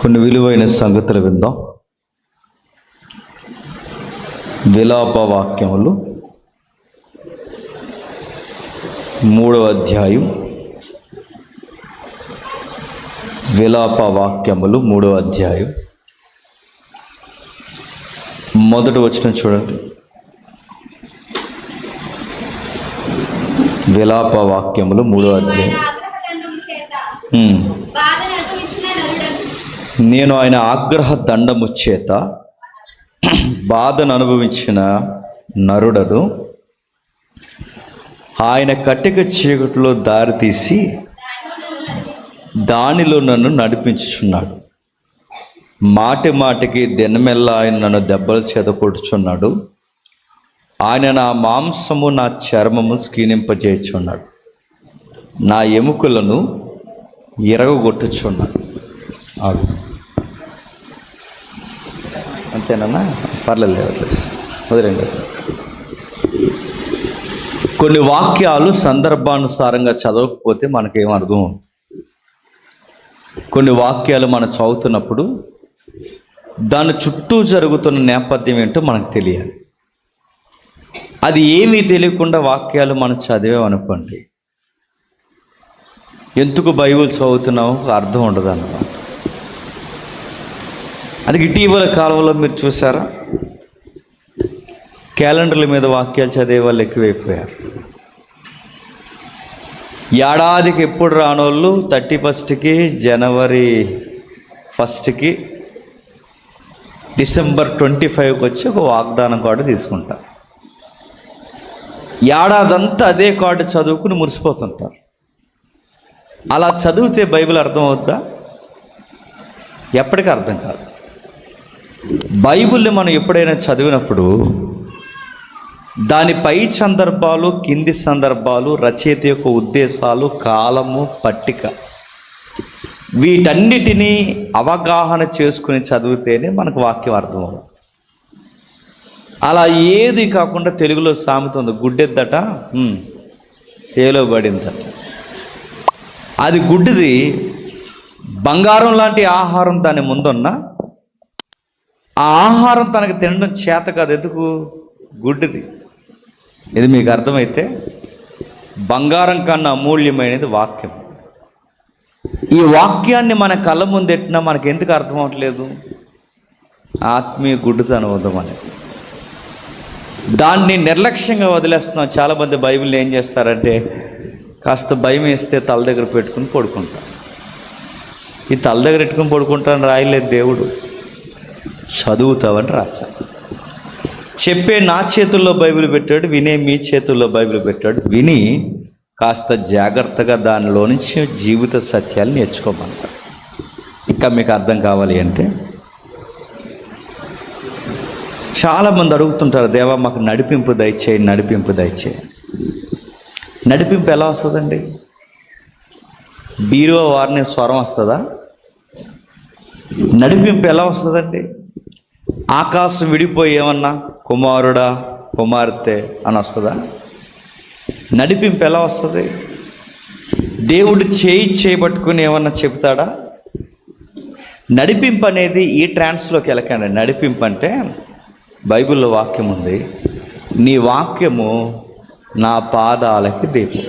కొన్ని విలువైన సంగతులు విందాం. విలాప వాక్యములు 3వ అధ్యాయం. విలాప వాక్యములు 3వ అధ్యాయం మొదటి వచనం చూడండి. విలాప వాక్యములు 3వ అధ్యాయం. నేను ఆయన ఆగ్రహ దండము చేత బాధను అనుభవించిన నరుడను, ఆయన కట్టిక చీకటిలో దారి తీసి దానిలో నన్ను నడిపించుచున్నాడు. మాటి మాటికి దినమెల్లా ఆయన నన్ను దెబ్బల చేత కొట్టుచున్నాడు. ఆయన నా మాంసము నా చర్మము స్కీనింపజేయుచున్నాడు. నా ఎముకలను ఇరగొట్టుచున్నాడు. అంతేనా? పర్లేదు, వదిలేండి. కొన్ని వాక్యాలు సందర్భానుసారంగా చదవకపోతే మనకేం అర్థం అవుతుంది. కొన్ని వాక్యాలు మనం చదువుతున్నప్పుడు దాని చుట్టూ జరుగుతున్న నేపథ్యం ఏంటో మనకు తెలియాలి. అది ఏమీ తెలియకుండా వాక్యాలు మనం చదివామనుకోండి, ఎందుకు బైబిల్ చదువుతున్నామో అర్థం ఉండదు అన్నమాట. అది ఇటీవల కాలంలో మీరు చూసారా, క్యాలెండర్ల మీద వాక్యాలు చదివే వాళ్ళు ఎక్కువైపోయారు. ఏడాదికి ఎప్పుడు రానోళ్ళు 31కి, జనవరి 1కి, డిసెంబర్ 25కి వచ్చి ఒక వాగ్దానం కార్డు తీసుకుంటారు. ఏడాదంతా అదే కార్డు చదువుకుని మురిసిపోతుంటారు. అలా చదివితే బైబిల్ అర్థం అవుద్దా? ఎప్పటికీ అర్థం కాదు. బైబిల్ని మనం ఎప్పుడైనా చదివినప్పుడు దాని పై సందర్భాలు, కింది సందర్భాలు, రచయిత యొక్క ఉద్దేశాలు, కాలము, పట్టిక, వీటన్నిటినీ అవగాహన చేసుకుని చదివితేనే మనకు వాక్యం అర్థం అవుతుంది. అలా ఏది కాకుండా తెలుగులో సామెత ఉంది, గుడ్డెద్దట చేలో పడిందట. అది గుడ్డిది. బంగారం లాంటి ఆహారం దాని ముందున్న ఆ ఆహారం తనకు తినడం చేత కాదు. ఎందుకు? గుడ్డిది. ఇది మీకు అర్థమైతే, బంగారం కన్నా అమూల్యమైనది వాక్యం. ఈ వాక్యాన్ని మన కళ్ళ ముందు ఎట్టినా మనకు ఎందుకు అర్థం అవ్వట్లేదు? ఆత్మీయ గుడ్డితనం అవుదామని దాన్ని నిర్లక్ష్యంగా వదిలేస్తున్నాం. చాలామంది బైబిల్ని ఏం చేస్తారంటే, కాస్త భయం వేస్తే తల దగ్గర పెట్టుకుని పడుకుంటారు. ఈ తల దగ్గర పెట్టుకుని పడుకుంటారని రాయలేదు దేవుడు, చదువుతావని రాశాడు. చెప్పే నా చేతుల్లో బైబిల్ పెట్టాడు, వినే మీ చేతుల్లో బైబిల్ పెట్టాడు. విని కాస్త జాగ్రత్తగా దానిలో నుంచి జీవిత సత్యాలు నేర్చుకోమంటాడు. ఇంకా మీకు అర్థం కావాలి అంటే, చాలామంది అడుగుతుంటారు, దేవా మాకు నడిపింపు దయచేయి, నడిపింపు దయచేయి. నడిపింపు ఎలా వస్తుందండి? బీరువా వారిని స్వరం వస్తుందా? నడిపింపు ఎలా వస్తుందండి? ఆకాశం విడిపోయి ఏమన్నా కుమారుడా, కుమార్తె అని వస్తుందా? నడిపింపు ఎలా వస్తుంది? దేవుడు చేయబట్టుకుని ఏమన్నా చెప్తాడా? నడిపింపు అనేది ఈ ట్రాన్స్లోకి వెళ్ళకండి. నడిపింపు అంటే బైబిల్లో వాక్యం ఉంది, నీ వాక్యము నా పాదాలకి దీపం.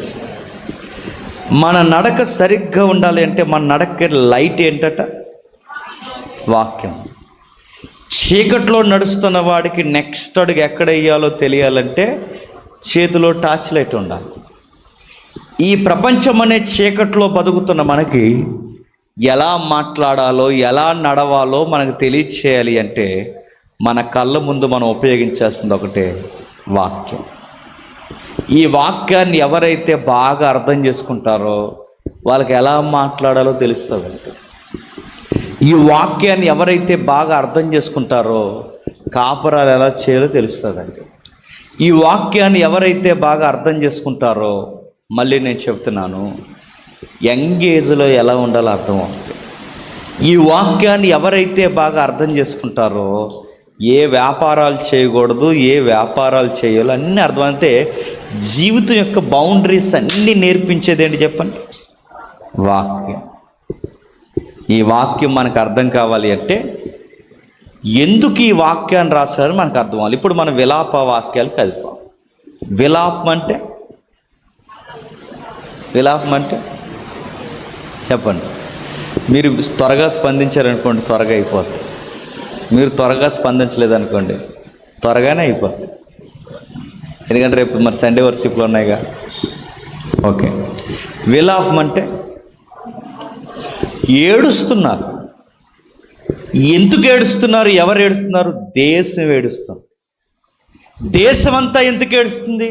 మన నడక సరిగ్గా ఉండాలి అంటే మన నడక లైట్ ఏంటట? వాక్యం. చీకట్లో నడుస్తున్న వాడికి నెక్స్ట్ అడుగు ఎక్కడ వేయాలో తెలియాలంటే చేతిలో టార్చ్ లైట్ ఉండాలి. ఈ ప్రపంచం అనే చీకట్లో బతుకుతున్న మనకి ఎలా మాట్లాడాలో, ఎలా నడవాలో మనకు తెలియచేయాలి అంటే మన కళ్ళ ముందు మనం ఉపయోగించాల్సింది ఒకటే, వాక్యం. ఈ వాక్యాన్ని ఎవరైతే బాగా అర్థం చేసుకుంటారో వాళ్ళకి ఎలా మాట్లాడాలో తెలుస్తుందంటే, ఈ వాక్యాన్ని ఎవరైతే బాగా అర్థం చేసుకుంటారో కాపరాలు ఎలా చేయాలో తెలుస్తుందండి. ఈ వాక్యాన్ని ఎవరైతే బాగా అర్థం చేసుకుంటారో, మళ్ళీ నేను చెప్తున్నాను, యంగ్ ఏజ్లో ఎలా ఉండాలో అర్థం అవుతుంది. ఈ వాక్యాన్ని ఎవరైతే బాగా అర్థం చేసుకుంటారో ఏ వ్యాపారాలు చేయకూడదు, ఏ వ్యాపారాలు చేయాలో అన్నీ అర్థం. అంటే జీవితం యొక్క బౌండరీస్ అన్నీ నేర్పించేది ఏంటి చెప్పండి? వాక్యం. ఈ వాక్యం మనకు అర్థం కావాలి అంటే ఎందుకు ఈ వాక్యాన్ని రాశారో మనకు అర్థం అవ్వాలి. ఇప్పుడు మనం విలాప వాక్యాలు కదిపాం. విలాపం అంటే చెప్పండి. మీరు త్వరగా స్పందించారనుకోండి, త్వరగా అయిపోతుంది. మీరు త్వరగా స్పందించలేదనుకోండి, త్వరగానే అయిపోతుంది. ఎందుకంటే రేపు మరి సండే వర్షిప్లు ఉన్నాయిగా. ఓకే, విలాపం అంటే ఏడుస్తున్నారు. ఎందుకు ఏడుస్తున్నారు? ఎవరు ఏడుస్తున్నారు? దేశం ఏడుస్తుంది. దేశమంతా ఎందుకు ఏడుస్తుంది?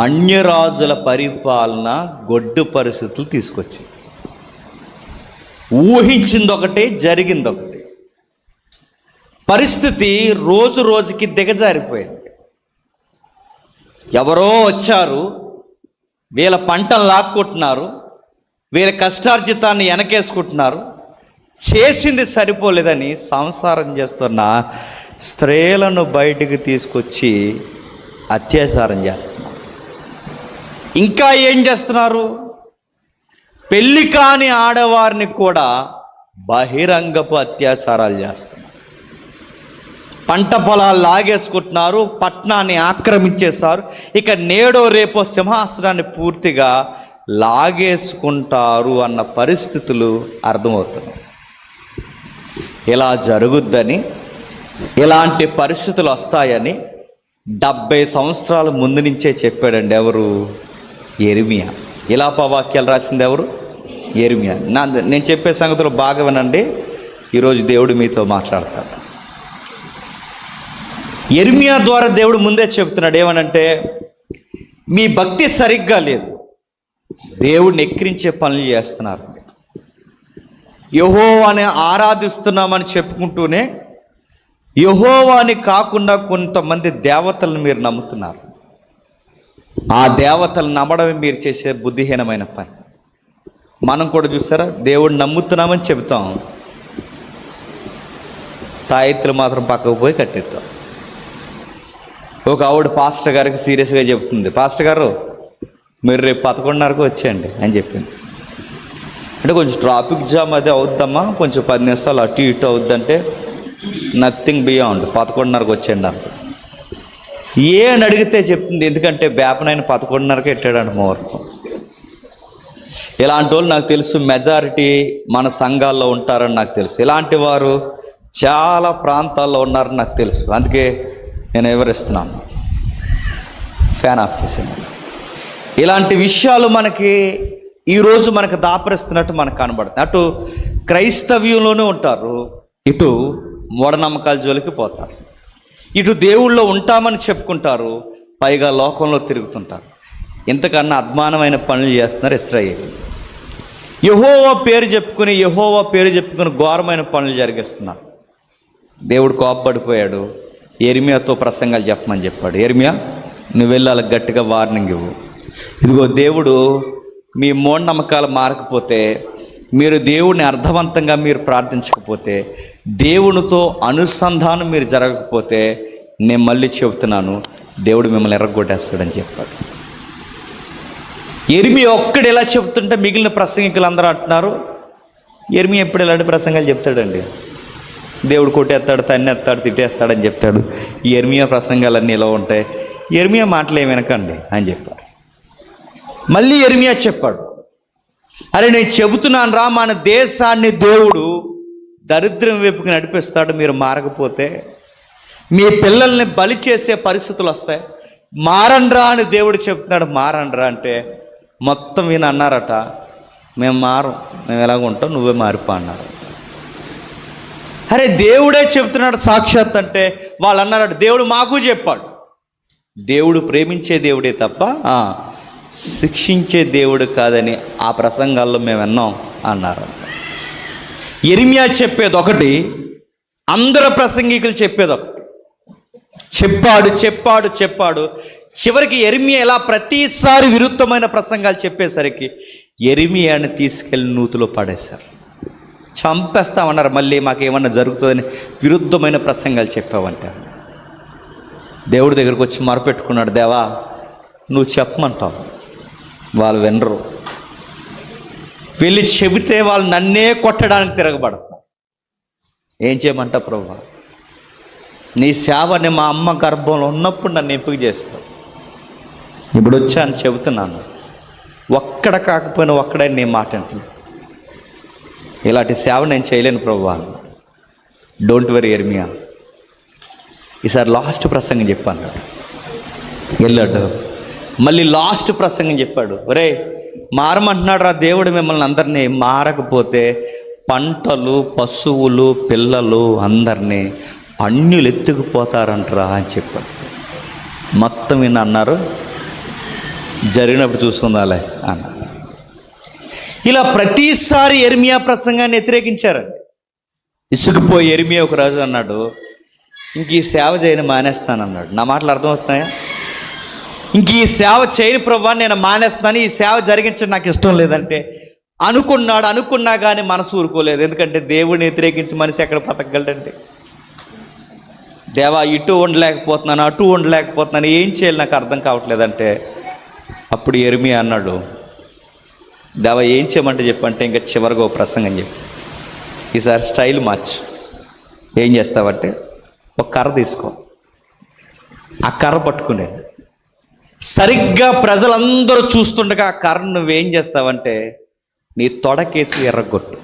అన్యరాజుల పరిపాలన గొడ్డు పరిస్థితులు తీసుకొచ్చింది. ఊహించింది ఒకటే, జరిగింది ఒకటి. పరిస్థితి రోజు రోజుకి దిగజారిపోయింది. ఎవరో వచ్చారు, వీళ్ళ పంటలు లాక్కుంటున్నారు, వీళ్ళ కష్టార్జితాన్ని వెనకేసుకుంటున్నారు. చేసింది సరిపోలేదని సంసారం చేస్తున్న స్త్రీలను బయటికి తీసుకొచ్చి అత్యాచారం చేస్తున్నారు. ఇంకా ఏం చేస్తున్నారు? పెళ్లి కాని ఆడవారిని కూడా బహిరంగపు అత్యాచారాలు చేస్తున్నారు. పంట పొలాలు లాగేసుకుంటున్నారు, పట్టణాన్ని ఆక్రమించేస్తారు. ఇక నేడో రేపో సింహాసనాన్ని పూర్తిగా లాగేసుకుంటారు అన్న పరిస్థితులు అర్థమవుతున్నాయి. ఇలా జరుగుద్దని, ఇలాంటి పరిస్థితులు వస్తాయని 70 సంవత్సరాల ముందు నుంచే చెప్పాడండి. ఎవరు? యెరెమీయా. విలాప వాక్యాలు రాసింది ఎవరు? యెరెమీయా. నేను చెప్పే సంగతులు బాగా వినండి. ఈరోజు దేవుడు మీతో మాట్లాడతాడు. యెరెమీయా ద్వారా దేవుడు ముందే చెప్తున్నాడు. ఏమనంటే, మీ భక్తి సరిగ్గా లేదు, దేవుడిని ఎక్కిరించే పనులు చేస్తున్నారు. యెహోవాని ఆరాధిస్తున్నామని చెప్పుకుంటూనే యెహోవాని కాకుండా కొంతమంది దేవతలను మీరు నమ్ముతున్నారు. ఆ దేవతలను నమ్మడమే మీరు చేసే బుద్ధిహీనమైన పని. మనం కూడా చూసారా, దేవుడిని నమ్ముతున్నామని చెబుతాం, తాయెత్తులు మాత్రం పక్కకు పోయి కట్టేస్తాం. ఒక ఆవిడ పాస్టర్ గారికి సీరియస్గా చెప్తుంది, పాస్టర్ గారు మీరు రేపు 11:30కు వచ్చేయండి అని చెప్పింది. అంటే కొంచెం ట్రాఫిక్ జామ్ అదే అవుద్దమ్మా, కొంచెం 10 నిమిషాలు అటు ఇటు అవుద్దంటే నథింగ్ బియాండ్ 11:30కు వచ్చేయండి అంట. అని అడిగితే చెప్తుంది, ఎందుకంటే బేపనైన 11:30కి పెట్టాడంట ముహూర్తం. ఇలాంటి వాళ్ళు నాకు తెలుసు, మెజారిటీ మన సంఘాల్లో ఉంటారని నాకు తెలుసు. ఇలాంటి వారు చాలా ప్రాంతాల్లో ఉన్నారని నాకు తెలుసు. అందుకే నేను వివరిస్తున్నాను. ఫ్యాన్ ఆఫ్ చేసాను. ఇలాంటి విషయాలు మనకి ఈరోజు మనకు దాపరిస్తున్నట్టు మనకు కనబడుతుంది. అటు క్రైస్తవ్యంలోనే ఉంటారు, ఇటు మూఢనమ్మకాల జోలికి పోతారు. ఇటు దేవుళ్ళో ఉంటామని చెప్పుకుంటారు, పైగా లోకంలో తిరుగుతుంటారు. ఇంతకన్నా అద్మానమైన పనులు చేస్తున్నారు ఇశ్రాయేలు. యెహోవా పేరు చెప్పుకుని ఘోరమైన పనులు జరిగిస్తున్నారు. దేవుడు కోపపడిపోయాడు. యెరెమీయాతో ప్రసంగాలు చెప్పమని చెప్పాడు. యెరెమీయా, నువ్వు వెళ్ళి వాళ్ళకి గట్టిగా వార్నింగ్ ఇవ్వు. ఇదిగో దేవుడు మీ మూఢనమ్మకాలు మారకపోతే, మీరు దేవుడిని అర్థవంతంగా మీరు ప్రార్థించకపోతే, దేవునితో అనుసంధానం మీరు జరగకపోతే, నేను మళ్ళీ చెబుతున్నాను, దేవుడు మిమ్మల్ని ఎర్రగొట్టేస్తాడని చెప్పాడు. యెరెమీయా ఒక్కడు ఎలా చెబుతుంటే మిగిలిన ప్రసంగికులు అందరూ అంటున్నారు, యెరెమీయా ఎప్పుడు ఇలాంటి ప్రసంగాలు చెప్తాడండి, దేవుడు కొట్టేస్తాడు, తన్నేస్తాడు, తిట్టేస్తాడని చెప్తాడు. ఈ యెరెమీయా ప్రసంగాలన్నీ ఇలా ఉంటాయి, యెరెమీయా మాటలు ఏమి వినకండి అని చెప్పాడు. మళ్ళీ యెరెమీయా చెప్పాడు, అరే నేను చెబుతున్నాను రా, మన దేశాన్ని దేవుడు దరిద్రం వైపుకి నడిపిస్తాడు, మీరు మారకపోతే మీ పిల్లల్ని బలి చేసే పరిస్థితులు వస్తాయి, మారండ్రా అని దేవుడు చెప్తున్నాడు. మారండ్రా అంటే మొత్తం ఈయన అన్నారట, మేము మారం, మేము ఎలాగ ఉంటాం, నువ్వే మారిపో అన్నారు. అరే దేవుడే చెప్తున్నాడు సాక్షాత్ అంటే వాళ్ళు అన్నారట, దేవుడు మాకు చెప్పాడు. దేవుడు ప్రేమించే దేవుడే తప్ప శిక్షించే దేవుడు కాదని ఆ ప్రసంగాల్లో మేము విన్నాం అన్నారు. యెరెమీయా చెప్పేది ఒకటి, అందరు ప్రసంగికులు చెప్పేది ఒకటి. చెప్పాడు. చివరికి యెరెమీయా ఇలా ప్రతిసారి విరుద్ధమైన ప్రసంగాలు చెప్పేసరికి యెరెమీయాని తీసుకెళ్ళి నూతిలో పడేశారు. చంపేస్తామన్నారు. మళ్ళీ మాకేమన్నా జరుగుతుందని విరుద్ధమైన ప్రసంగాలు చెప్పావంటే దేవుడి దగ్గరకు వచ్చి మొరపెట్టుకున్నాడు, దేవా నువ్వు చెప్పమంటావు, వాళ్ళు వినరు. వెళ్ళి చెబితే వాళ్ళు నన్నే కొట్టడానికి తిరగబడతారు. ఏం చేయమంటా ప్రభువా? నీ సేవని మా అమ్మ గర్భంలో ఉన్నప్పుడు నన్ను ఎంపిక చేస్తావు, ఇప్పుడు వచ్చాను చెబుతున్నాను, ఒక్కడ కాకపోయినా ఒక్కడే నీ మాట అంటున్నాను. ఇలాంటి సేవ నేను చేయలేను ప్రభువా. డోంట్ వరీ ఎర్మియా, ఈసారి లాస్ట్ ప్రసంగం చెప్పాను. వెళ్ళాడు, మళ్ళీ లాస్ట్ ప్రసంగం చెప్పాడు. ఒరే మారమంటున్నాడు రా దేవుడు మిమ్మల్ని అందరినీ, మారకపోతే పంటలు, పశువులు, పిల్లలు అందరినీ అన్యులు ఎత్తుకుపోతారంటరా అని చెప్పాడు. మొత్తం విన్న అన్నారు, జరిగినప్పుడు చూసుకుందాలే అన్నారు. ఇలా ప్రతిసారి ఎర్మియా ప్రసంగాన్ని వ్యతిరేకించారండి. ఇసుకుపోయి ఎర్మియా ఒక రోజు అన్నాడు, ఇంక ఈ సేవ చేయని మానేస్తానన్నాడు. నా మాటలు అర్థమవుతున్నాయా? ఇంక ఈ సేవ చేయని ప్రభువా, నేను మానేస్తాను, ఈ సేవ జరిగించడం నాకు ఇష్టం లేదంటే అనుకున్నా కానీ మనసు ఊరుకోలేదు. ఎందుకంటే దేవుడిని వ్యతిరేకించి మనిషి ఎక్కడ బతకగలడండి? దేవా ఇటు ఉండలేకపోతున్నాను, అటు ఉండలేకపోతున్నాను, ఏం చేయాలి నాకు అర్థం కావట్లేదంటే అప్పుడు ఎర్మియా అన్నాడు, దేవా ఏం చేయమంటే చెప్పంటే ఇంకా చివరిగా ఓ ప్రసంగం చెప్పు, ఈసారి స్టైల్ మార్చు. ఏం చేస్తావంటే ఒక కర్ర తీసుకో, ఆ కర్ర పట్టుకునే సరిగ్గా ప్రజలందరూ చూస్తుండగా ఆ కర్ర నువ్వేం చేస్తావంటే నీ తొడకేసి ఎర్రగొట్టు.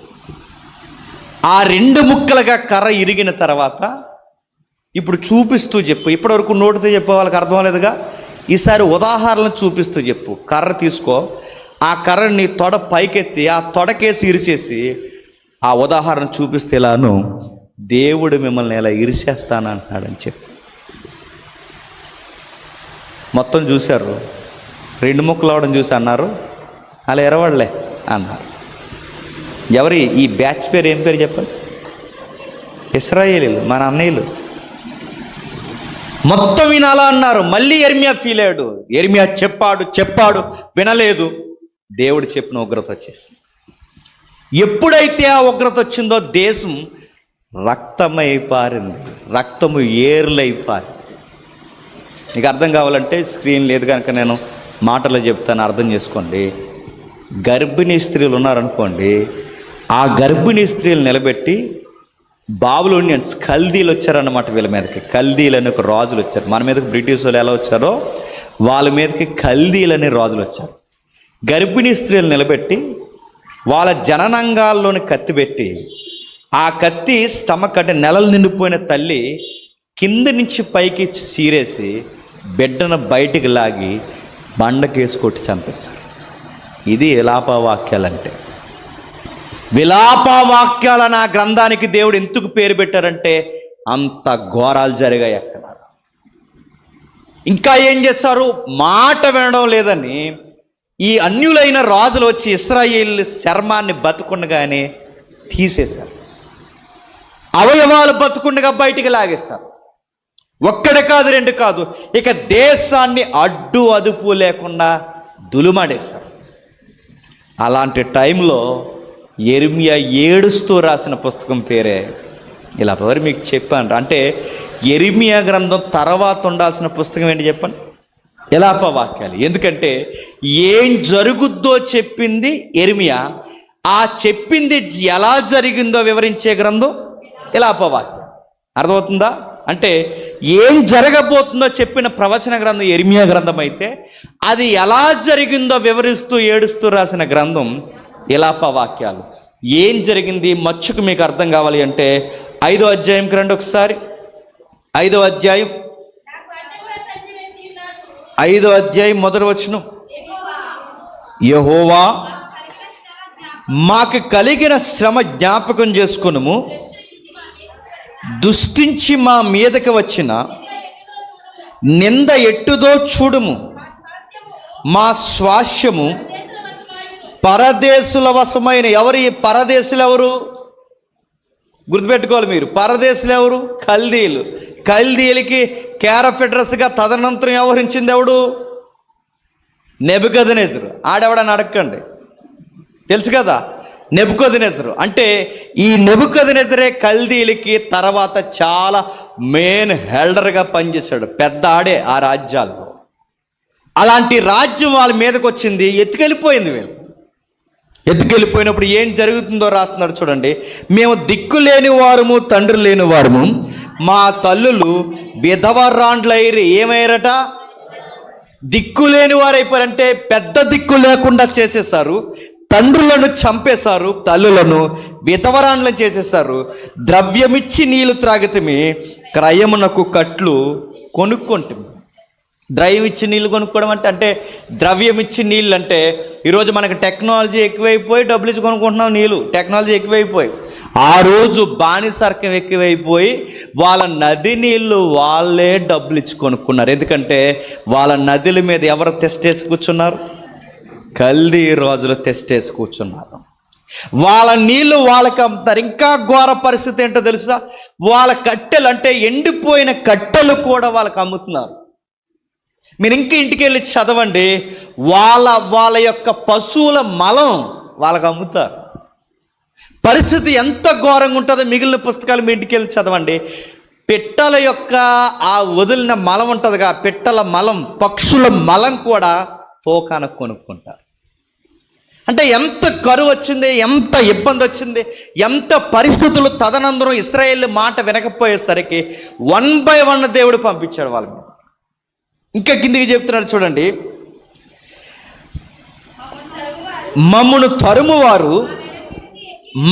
ఆ 2 ముక్కలుగా కర్ర ఇరిగిన తర్వాత ఇప్పుడు చూపిస్తూ చెప్పు. ఇప్పటివరకు నోటితో చెప్పే వాళ్ళకి అర్థం లేదుగా, ఈసారి ఉదాహరణలు చూపిస్తూ చెప్పు. కర్ర తీసుకో, ఆ కర్రని నీ తొడ పైకెత్తి ఆ తొడకేసి ఇరిచేసి ఆ ఉదాహరణ చూపిస్తే ఇలాను దేవుడు మిమ్మల్ని ఎలా ఇరిచేస్తానంటున్నాడని చెప్పి. మొత్తం చూశారు, 2 ముక్కలు అవడం చూసి అన్నారు, అలా ఎరవడలే అన్నారు. ఎవరి ఈ బ్యాచ్ పేరు ఏం పేరు చెప్పండి? ఇశ్రాయేలీలు, మన అన్నయ్యలు. మొత్తం వినాలా అన్నారు. మళ్ళీ ఎర్మియా ఫీల్ అయ్యాడు. ఎర్మియా చెప్పాడు వినలేదు. దేవుడు చెప్పిన ఉగ్రత వచ్చేసింది. ఎప్పుడైతే ఆ ఉగ్రత వచ్చిందో దేశం రక్తమై పారింది, రక్తము ఏర్లై పారింది. నీకు అర్థం కావాలంటే స్క్రీన్ లేదు కనుక నేను మాటలో చెప్తాను, అర్థం చేసుకోండి. గర్భిణీ స్త్రీలు ఉన్నారనుకోండి, ఆ గర్భిణీ స్త్రీలు నిలబెట్టి బాబులోనియన్స్ కల్దీలు వచ్చారన్నమాట వీళ్ళ మీదకి. కల్దీలు అనే ఒక రాజులు వచ్చారు. మన మీదకి బ్రిటిష్ వాళ్ళు ఎలా వచ్చారో వాళ్ళ మీదకి కల్దీలు అనే రాజులు వచ్చారు. గర్భిణీ స్త్రీలు నిలబెట్టి వాళ్ళ జననంగాల్లోని కత్తి పెట్టి, ఆ కత్తి స్టమక్ అంటే నెలలు నిండిపోయిన తల్లి కింద నుంచి పైకి సీరేసి బిడ్డను బయటికి లాగి బండకేసి కొట్టి చంపేస్తారు. ఇది విలాపవాక్యాలంటే. విలాపవాక్యాల నా గ్రంథానికి దేవుడు ఎందుకు పేరు పెట్టారంటే అంత ఘోరాలు జరిగాయి అక్కడ. ఇంకా ఏం చేస్తారు? మాట వినడం లేదని ఈ అన్యులైన రాజులు వచ్చి ఇశ్రాయేల్ చర్మాన్ని బతుకుండగానే తీసేశారు, అవయవాలు బతుకుండగా బయటికి లాగేస్తారు. ఒక్కడే కాదు, 2 కాదు, ఇక దేశాన్ని అడ్డు అదుపు లేకుండా దులుమాడేస్తారు. అలాంటి టైంలో ఎర్మియా ఏడుస్తూ రాసిన పుస్తకం పేరే ఇలా. ఎవరు మీకు చెప్పాను అంటే ఎర్మియా గ్రంథం తర్వాత ఉండాల్సిన పుస్తకం ఏంటి చెప్పండి? విలాపవాక్యాలు. ఎందుకంటే ఏం జరుగుద్దో చెప్పింది ఎర్మియా, ఆ చెప్పింది ఎలా జరిగిందో వివరించే గ్రంథం విలాపవాక్యం. అర్థమవుతుందా? అంటే ఏం జరగబోతుందో చెప్పిన ప్రవచన గ్రంథం ఎర్మియా గ్రంథం అయితే, అది ఎలా జరిగిందో వివరిస్తూ ఏడుస్తూ రాసిన గ్రంథం విలాపవాక్యాలు. ఏం జరిగింది మచ్చుకు మీకు అర్థం కావాలి అంటే 5వ అధ్యాయంకి రండి ఒకసారి. 5వ అధ్యాయం 5వ అధ్యాయం మొదటి వచనం. యెహోవా మాకు కలిగిన శ్రమ జ్ఞాపకం చేసుకొనుము, దుష్టించి మా మీదకి వచ్చిన నింద ఎట్టుదో చూడుము. మా స్వాస్యము పరదేశుల వశమైన. ఎవరు ఈ పరదేశులు? ఎవరు గుర్తుపెట్టుకోవాలి మీరు. పరదేశులు ఎవరు? కల్దీలు. కల్దీలకి కేరఫెడ్రస్గా తదనంతరం వ్యవహరించింది ఎవడు? నెబుకద్నెజరు. ఆడెవడని అడగండి, తెలుసు కదా నెబుకద్నెజరు. అంటే ఈ నెబుకద్నెజరే కల్దీలకి తర్వాత చాలా మెయిన్ హెల్డర్గా పనిచేశాడు. పెద్ద ఆడే ఆ రాజ్యాల్లో. అలాంటి రాజ్యం వాళ్ళ మీదకి వచ్చింది, ఎత్తుకెళ్ళిపోయింది వీళ్ళు. ఎత్తుకెళ్ళిపోయినప్పుడు ఏం జరుగుతుందో రాస్తున్నాడు చూడండి. మేము దిక్కు లేని వారము, తండ్రి లేని వారము, మా తల్లులు విధవరాండ్లైరి. ఏమయ్యారట? దిక్కు లేని వారు అయిపోయారంటే పెద్ద దిక్కు లేకుండా చేసేసారు. తండ్రులను చంపేశారు, తల్లులను విధవరాండ్లను చేసేసారు. ద్రవ్యమిచ్చి నీళ్లు త్రాగితమే, క్రయమునకు కట్లు కొనుక్కుంటే. ద్రవ్యం ఇచ్చి నీళ్ళు కొనుక్కోవడం అంటే ద్రవ్యం ఇచ్చి నీళ్ళు అంటే ఈరోజు మనకి టెక్నాలజీ ఎక్కువైపోయి డబ్బులు ఇచ్చి కొనుక్కుంటున్నాం నీళ్ళు. టెక్నాలజీ ఎక్కువైపోయి ఆ రోజు బానిసర్కం ఎక్కువైపోయి వాళ్ళ నది నీళ్ళు వాళ్ళే డబ్బులు ఇచ్చి కొనుక్కున్నారు. ఎందుకంటే వాళ్ళ నదుల మీద ఎవరు తెస్టేసి కూర్చున్నారు? కల్దీ రాజులు తెస్టేసి కూర్చున్నారు. వాళ్ళ నీళ్ళు వాళ్ళకి అమ్ముతారు. ఇంకా ఘోర పరిస్థితి ఏంటో తెలుసా? వాళ్ళ కట్టెలు అంటే ఎండిపోయిన కట్టెలు కూడా వాళ్ళకి అమ్ముతున్నారు. మీరు ఇంక ఇంటికి వెళ్ళి చదవండి, వాళ్ళ యొక్క పశువుల మలం వాళ్ళకి అమ్ముతారు. పరిస్థితి ఎంత ఘోరంగా ఉంటుందో మిగిలిన పుస్తకాలు మీ ఇంటికి వెళ్ళి చదవండి. పిట్టల యొక్క ఆ వదిలిన మలం ఉంటుందిగా, పిట్టల మలం, పక్షుల మలం కూడా తోకాన కొనుక్కుంటారు. అంటే ఎంత కరువు వచ్చింది, ఎంత ఇబ్బంది వచ్చింది, ఎంత పరిస్థితులు. తదనంతరం ఇశ్రాయేలు మాట వినకపోయేసరికి 1 by 1 దేవుడు పంపించాడు వాళ్ళ మీద. ఇంకా కిందికి చెప్తున్నాడు చూడండి, మమ్మను తరుమువారు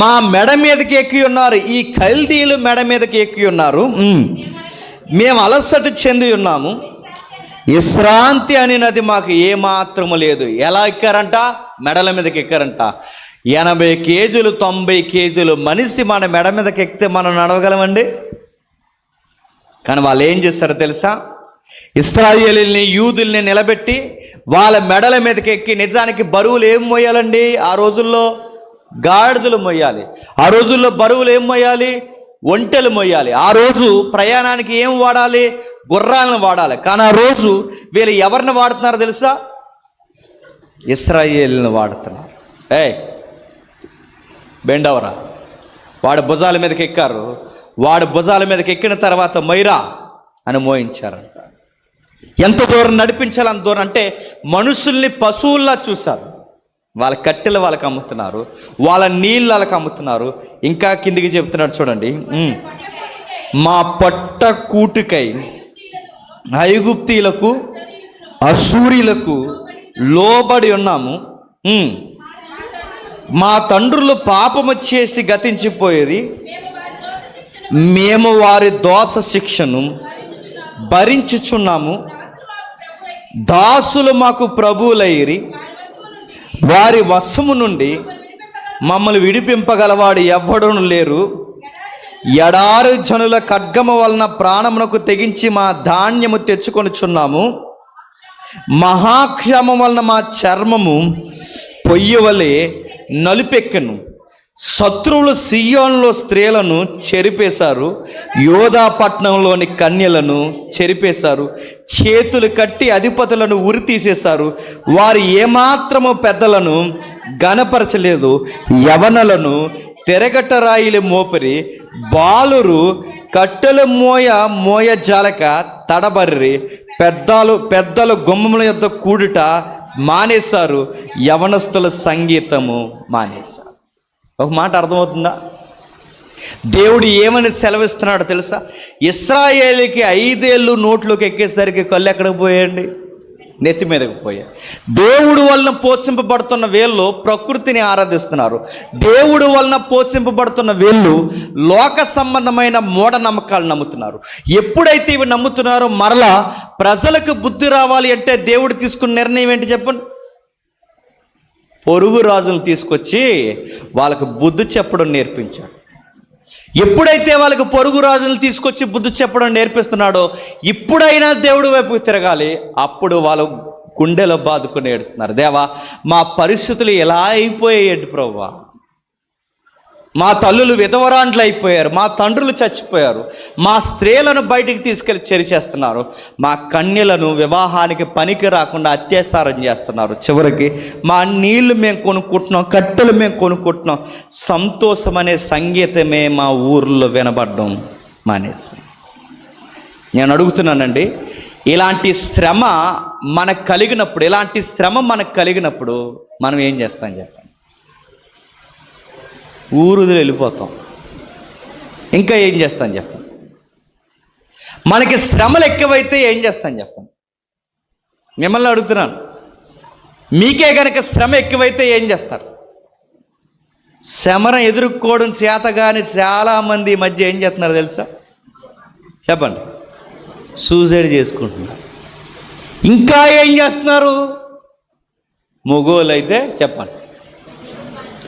మా మెడ మీదకి ఎక్కి ఉన్నారు. ఈ కల్దీలు మెడ మీదకి ఎక్కి ఉన్నారు. మేము అలసట చెంది ఉన్నాము, విశ్రాంతి అనేది మాకు ఏమాత్రము లేదు. ఎలా ఎక్కారంట? మెడల మీదకి ఎక్కారంట. 80 కేజీలు 90 కేజీలు మనిషి మన మెడ మీదకి ఎక్కితే మనం నడవగలమండి? కానీ వాళ్ళు ఏం చేస్తారో తెలుసా? ఇశ్రాయేలీయుల్ని, యూదుల్ని నిలబెట్టి వాళ్ళ మెడల మీదకి ఎక్కి, నిజానికి బరువులు ఏం మోయాలండి ఆ రోజుల్లో? గాడిదలు మోయాలి. ఆ రోజుల్లో బరువులు ఏం మోయాలి? ఒంటెలు మోయాలి. ఆ రోజు ప్రయాణానికి ఏం వాడాలి? గుర్రాలను వాడాలి. కానీ ఆ రోజు వీళ్ళు ఎవరిని వాడుతున్నారు తెలుసా? ఇశ్రాయేలుని వాడుతున్నారు. బెండవరా, వాడి భుజాల మీదకి ఎక్కారు. వాడి భుజాల మీదకి ఎక్కిన తర్వాత మొయ్యరా అని మోయించారంట. ఎంత దూరం నడిపించాలి అంత దూరం. అంటే మనుషుల్ని పశువుల్లా చూశారు. వాళ్ళ కట్టెలు వాళ్ళకి అమ్ముతున్నారు, వాళ్ళ నీళ్ళు వాళ్ళకి అమ్ముతున్నారు. ఇంకా కిందికి చెప్తున్నాడు చూడండి, మా పొట్ట కూటుకై ఐగుప్తీయులకు, అశూరీయులకు లోబడి ఉన్నాము. మా తండ్రులు పాపము చేసి గతించిపోయేది, మేము వారి దోష శిక్షను భరించుచున్నాము. దాసులు మాకు ప్రభువులైరి, వారి వశము నుండి మమ్మల్ని విడిపింపగలవాడు ఎవ్వడూ లేరు. ఎడారి జనుల ఖడ్గము వలన ప్రాణమునకు తెగించి మా ధాన్యము తెచ్చుకొనుచున్నాము. మహాక్షేమం వలన మా చర్మము పొయ్యి వలె నలుపెక్కెను. శత్రువులు సియోనులో స్త్రీలను చెరిపేశారు, యోధా పట్టణంలోని కన్యలను చెరిపేశారు. చేతులు కట్టి అధిపతులను ఉరి తీసేశారు. వారు ఏమాత్రము పెద్దలను గణపరచలేదు. యవనలను తెరగట్టరాయిలు మోపరి, బాలురు కట్టెలు మోయ జాలక తడబర్రి. పెద్దలు గుమ్మముల యొద్ద కూడుట మానేశారు, యవనస్తుల సంగీతము మానేశారు. ఒక మాట అర్థమవుతుందా? దేవుడు ఏమని సెలవిస్తున్నాడో తెలుసా? ఇశ్రాయేలుకి 5 ఏళ్ళు నోట్లోకి ఎక్కేసరికి కళ్ళు ఎక్కడికి పోయాయండి? నెత్తి మీదకి పోయాయి. దేవుడు వలన పోషింపబడుతున్న వీళ్ళు ప్రకృతిని ఆరాధిస్తున్నారు. దేవుడు వలన పోషింపబడుతున్న వీళ్ళు లోక సంబంధమైన మూఢనమ్మకాలు నమ్ముతున్నారు. ఎప్పుడైతే ఇవి నమ్ముతున్నారో మరలా ప్రజలకు బుద్ధి రావాలి అంటే దేవుడు తీసుకున్న నిర్ణయం ఏంటి చెప్పండి? పొరుగు రాజులను తీసుకొచ్చి వాళ్ళకు బుద్ధి చెప్పడం నేర్పించాడు. ఎప్పుడైతే వాళ్ళకి పొరుగు రాజులను తీసుకొచ్చి బుద్ధి చెప్పడం నేర్పిస్తున్నాడో ఇప్పుడైనా దేవుడి వైపుకి తిరగాలి. అప్పుడు వాళ్ళు గుండెలో బాదుకుని ఏడుస్తున్నారు, దేవా మా పరిస్థితులు ఎలా అయిపోయాయి ప్రభువా, మా తల్లులు విధవరాండ్లు అయిపోయారు, మా తండ్రులు చచ్చిపోయారు, మా స్త్రీలను బయటికి తీసుకెళ్ళి చెరిచేస్తున్నారు, మా కన్యలను వివాహానికి పనికి రాకుండా అత్యాచారం చేస్తున్నారు, చివరికి మా నీళ్లు మేము కొనుక్కుంటున్నాం, కట్టెలు మేము కొనుక్కుంటున్నాం, సంతోషం అనే సంగీతమే మా ఊర్లో వినబడడం మానేసి. నేను అడుగుతున్నానండి, ఇలాంటి శ్రమ మనకు కలిగినప్పుడు మనం ఏం చేస్తాం చెప్పండి? ఊరుదులు వెళ్ళిపోతాం. ఇంకా ఏం చేస్తాను చెప్పండి? మనకి శ్రమలు ఎక్కువైతే ఏం చేస్తాను చెప్పండి? మిమ్మల్ని అడుగుతున్నాను. మీకే కనుక శ్రమ ఎక్కువైతే ఏం చేస్తారు? శ్రమను ఎదుర్కోవడం చేత కానీ చాలామంది ఈ మధ్య ఏం చేస్తున్నారు తెలుసా? చెప్పండి. సూసైడ్ చేసుకుంటున్నారు. ఇంకా ఏం చేస్తున్నారు? మొగోళ్ళు అయితే చెప్పండి,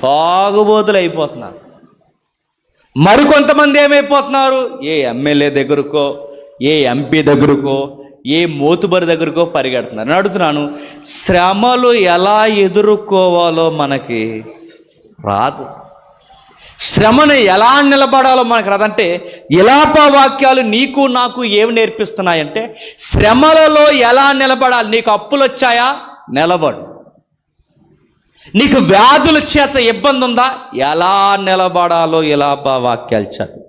తాగుబోతులు అయిపోతున్నారు. మరికొంతమంది ఏమైపోతున్నారు? ఏ ఎమ్మెల్యే దగ్గరకో, ఏ ఎంపీ దగ్గరకో, ఏ మోతుబరి దగ్గరకో పరిగెడుతున్నారు. నేను అడుగుతున్నాను, శ్రమలు ఎలా ఎదుర్కోవాలో మనకి రాదు. శ్రమను ఎలా నిలబడాలో మనకు రాదంటే, విలాప వాక్యాలు నీకు నాకు ఏమి నేర్పిస్తున్నాయంటే, శ్రమలలో ఎలా నిలబడాలి. నీకు అప్పులు వచ్చాయా? నిలబడు. నీకు వ్యాధుల చేత ఇబ్బంది ఉందా? ఎలా నిలబడాలో విలాప వాక్యాలు చదువు.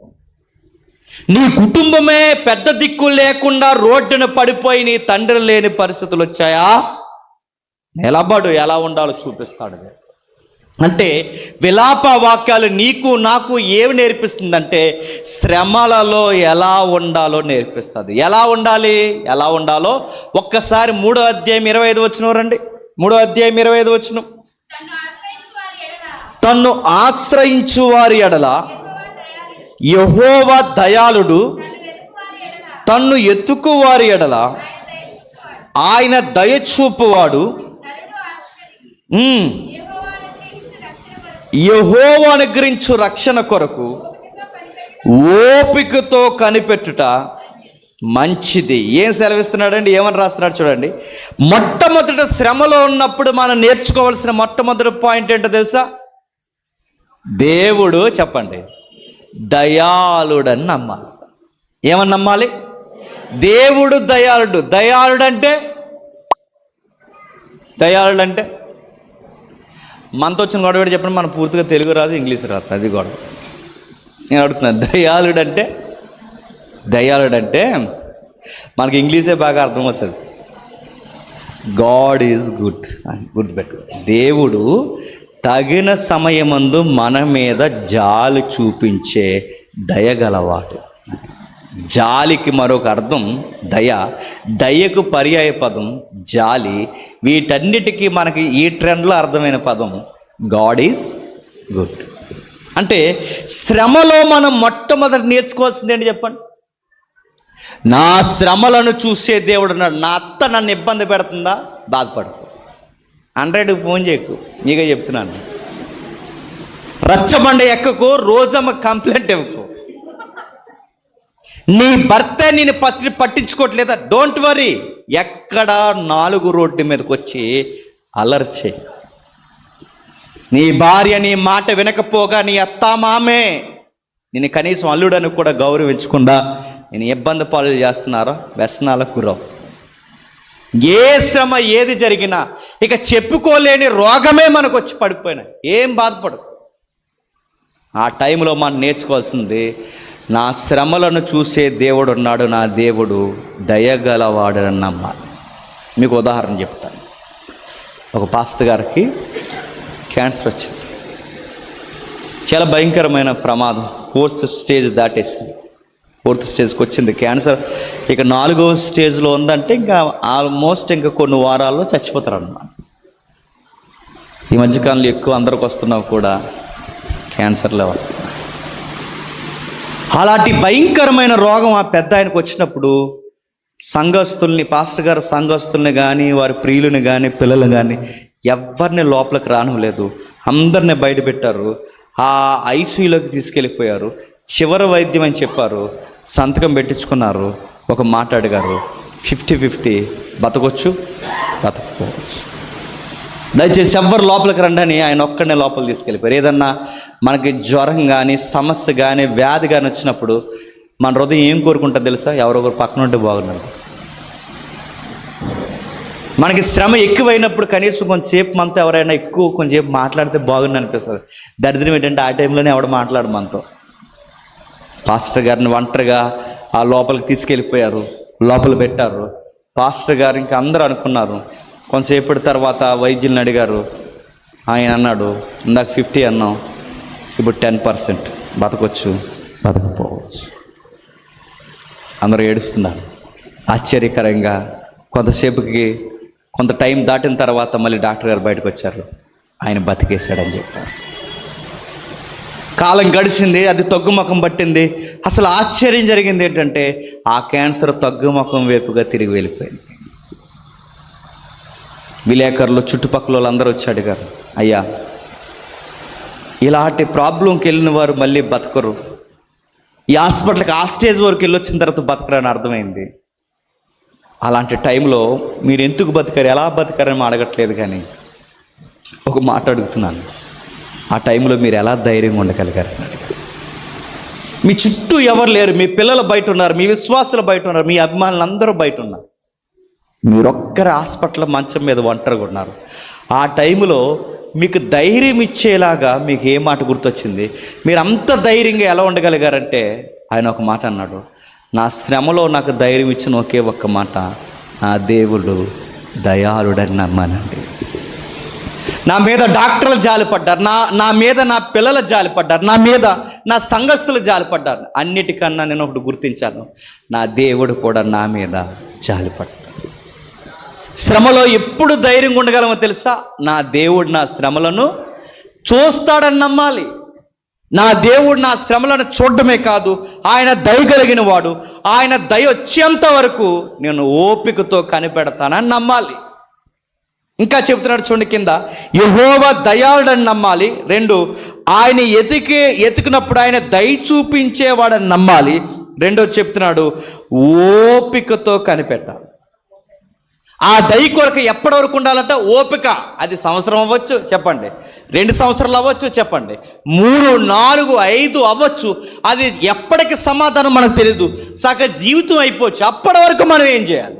నీ కుటుంబమే పెద్ద దిక్కు లేకుండా రోడ్డున పడిపోయి నీ తండ్రి లేని పరిస్థితులు వచ్చాయా? నిలబడు. ఎలా ఉండాలో చూపిస్తాడు. అంటే విలాప వాక్యాలు నీకు నాకు ఏమి నేర్పిస్తుందంటే, శ్రమలలో ఎలా ఉండాలో నేర్పిస్తుంది. ఎలా ఉండాలి, ఎలా ఉండాలో ఒక్కసారి 3వ అధ్యాయం 25 వచనం రండి. 3వ అధ్యాయం 25 వచనం. తన్ను ఆశ్రయించు వారి ఎడల యెహోవా దయాళుడు, తన్ను ఎత్తుకు వారి ఎడల ఆయన దయచూపువాడు. యెహోవా అనుగ్రహించు రక్షణ కొరకు ఓపికతో కనిపెట్టుట మంచిది. ఏం సెలవిస్తున్నాడండి? ఏమని రాస్తున్నాడు చూడండి. మొట్టమొదట శ్రమలో ఉన్నప్పుడు మనం నేర్చుకోవాల్సిన మొట్టమొదటి పాయింట్ ఏంటో తెలుసా? దేవుడు చెప్పండి దయాళుడని నమ్మాలి. ఏమని నమ్మాలి? దేవుడు దయాళుడు. దయాళుడంటే మనతో వచ్చిన గొడవ చెప్పండి. మనం పూర్తిగా తెలుగు రాదు, ఇంగ్లీష్ రాదు, అది గొడవ. నేను అడుగుతున్నాను, దయాళుడంటే మనకి ఇంగ్లీషే బాగా అర్థమవుతుంది. గాడ్ ఈజ్ గుడ్ అని గుర్తుపెట్టు. దేవుడు తగిన సమయమందు మన మీద జాలి చూపించే దయగలవాడు. జాలికి మరొక అర్థం దయ, దయకు పర్యాయ పదం జాలి. వీటన్నిటికీ మనకి ఈ ట్రెండ్లో అర్థమైన పదం గాడ్ ఈజ్ గుడ్. అంటే శ్రమలో మనం మొట్టమొదటి నేర్చుకోవాల్సింది ఏంటి చెప్పండి? నా శ్రమలను చూసే దేవుడు ఉన్నాడు. నా అత్త నన్ను ఇబ్బంది పెడుతుందా? బాధపడుకో. 100కి ఫోన్ చేయకు, మీకే చెప్తున్నాను. రచ్చబండ ఎక్కకు, రోజమ్మ కంప్లైంట్ ఇవ్వకు. నీ భర్త నేను పట్టించుకోవట్లేదా? Don't worry. ఎక్కడ 4 రోడ్డు మీదకి వచ్చి అలర్ట్ చేయి. నీ భార్య నీ మాట వినకపోగా నీ అత్త మామే నేను కనీసం అల్లుడని కూడా గౌరవించకుండా నేను ఇబ్బంది పాలు చేస్తున్నారో వ్యసనాలకు గురవు. ఏ శ్రమ ఏది జరిగినా ఇక చెప్పుకోలేని రోగమే మనకు వచ్చి పడిపోయినా ఏం బాధపడు. ఆ టైంలో మనం నేర్చుకోవాల్సింది, నా శ్రమలను చూసే దేవుడు ఉన్నాడు, నా దేవుడు దయగలవాడు అని నమ్మాలి. మీకు ఉదాహరణ చెప్తాను. ఒక పాస్టర్ గారికి క్యాన్సర్ వచ్చింది. చాలా భయంకరమైన ప్రమాదం. 4th stage దాటేసింది. 4th స్టేజ్కి వచ్చింది క్యాన్సర్. ఇక 4వ స్టేజ్లో ఉందంటే ఇంకా ఆల్మోస్ట్ ఇంకా కొన్ని వారాల్లో చచ్చిపోతారు అన్నమాట. ఈ మధ్యకాలంలో ఎక్కువ అందరికి వస్తున్నావు కూడా క్యాన్సర్లే వస్తున్నాయి. అలాంటి భయంకరమైన రోగం ఆ పెద్ద ఆయనకు వచ్చినప్పుడు సంఘస్థుల్ని, పాస్టర్ గారు సంఘస్థుల్ని కానీ వారి ప్రియులని కానీ పిల్లలు కానీ ఎవరిని లోపలికి రానివ్వలేదు. అందరిని బయట పెట్టారు. ఆ ఐసీయూలోకి తీసుకెళ్ళిపోయారు. చివరి వైద్యం అని చెప్పారు. సంతకం పెట్టించుకున్నారు. ఒక మాట అడిగారు, 50-50 బతకొచ్చు, బతకపోవచ్చు, దయచేసి ఎవ్వరు లోపలికి రండి అని ఆయన ఒక్కడనే లోపలికి తీసుకెళ్ళిపోయారు. ఏదన్నా మనకి జ్వరం కానీ సమస్య కానీ వ్యాధి కానీ వచ్చినప్పుడు మన హృదయం ఏం కోరుకుంటుంది తెలుసా? ఎవరొకరు పక్కన ఉంటే బాగున్నారు. మనకి శ్రమ ఎక్కువైనప్పుడు కనీసం కొంచెంసేపు మనతో ఎవరైనా ఎక్కువ కొంచెంసేపు మాట్లాడితే బాగుంది అనిపిస్తుంది. దరిద్రం ఏంటంటే ఆ టైంలోనే ఎవడ మాట్లాడు మనతో. పాస్టర్ గారిని ఒంటరిగా ఆ లోపలికి తీసుకెళ్ళిపోయారు, లోపల పెట్టారు. పాస్టర్ గారు ఇంకా అందరూ అనుకున్నారు. కొంతసేపటి తర్వాత వైద్యుల్ని అడిగారు. ఆయన అన్నాడు, ఇందాక 50 అన్నాం, ఇప్పుడు 10% బతకొచ్చు, బతకపోవచ్చు. అందరూ ఏడుస్తున్నారు ఆశ్చర్యకరంగా. కొంతసేపుకి కొంత టైం దాటిన తర్వాత మళ్ళీ డాక్టర్ గారు బయటకు వచ్చారు, ఆయన బతికేశాడని చెప్పారు. కాలం గడిచింది, అది తగ్గుముఖం పట్టింది. అసలు ఆశ్చర్యం జరిగింది ఏంటంటే ఆ క్యాన్సర్ తగ్గుముఖం వైపుగా తిరిగి వెళ్ళిపోయింది. విలేకరులు, చుట్టుపక్కల వాళ్ళందరూ వచ్చి అడిగారు, అయ్యా ఇలాంటి ప్రాబ్లంకి వెళ్ళిన వారు మళ్ళీ బతకరు, ఈ హాస్పిటల్కి ఆ స్టేజ్ వరకు వెళ్ళొచ్చిన తర్వాత బతకరని అర్థమైంది. అలాంటి టైంలో మీరు ఎందుకు బతకారు, ఎలా బతకారని అడగట్లేదు, కానీ ఒక మాట అడుగుతున్నాను, ఆ టైంలో మీరు ఎలా ధైర్యంగా ఉండగలిగారు? మీ చుట్టూ ఎవరు లేరు, మీ పిల్లలు బయట ఉన్నారు, మీ విశ్వాసులు బయట ఉన్నారు, మీ అభిమానులు అందరూ బయట ఉన్నారు, మీరొక్కరు హాస్పిటల్ మంచం మీద ఒంటరిగా ఉన్నారు. ఆ టైంలో మీకు ధైర్యం ఇచ్చేలాగా మీకు ఏ మాట గుర్తొచ్చింది? మీరు అంత ధైర్యంగా ఎలా ఉండగలిగారంటే ఆయన ఒక మాట అన్నాడు, నా శ్రమలో నాకు ధైర్యం ఇచ్చిన ఒకే ఒక్క మాట, నా దేవుడు దయాళుడని నమ్మానండి. నా మీద డాక్టర్లు జాలిపడ్డారు, నా మీద నా పిల్లలు జాలిపడ్డారు, నా మీద నా సంఘస్థులు జాలిపడ్డారు. అన్నిటికన్నా నేను ఒకటి గుర్తించాను, నా దేవుడు కూడా నా మీద జాలిపడ్డాడు. శ్రమలో ఎప్పుడు ధైర్యంగా ఉండగలమో తెలుసా? నా దేవుడు నా శ్రమలను చూస్తాడని నమ్మాలి. నా దేవుడు నా శ్రమలను చూడడమే కాదు, ఆయన దయ కలిగిన వాడు, ఆయన దయ వచ్చేంత వరకు నేను ఓపికతో కనిపెడతానని నమ్మాలి. ఇంకా చెప్తున్నాడు చూడండి కింద, యెహోవా దయాళుడని నమ్మాలి. 2, ఆయన ఎతికినప్పుడు ఆయన దయ చూపించేవాడని నమ్మాలి. 2 చెప్తున్నాడు, ఓపికతో కనిపెట్టాలి. ఆ దయ కొరకు ఎప్పటి వరకు ఉండాలంటే ఓపిక. అది సంవత్సరం అవ్వచ్చు చెప్పండి, 2 సంవత్సరాలు అవ్వచ్చు చెప్పండి, 3, 4, 5 అవ్వచ్చు. అది ఎప్పటికి సమాధానం మనకు తెలియదు, సగ జీవితం అయిపోవచ్చు. అప్పటి వరకు మనం ఏం చేయాలి?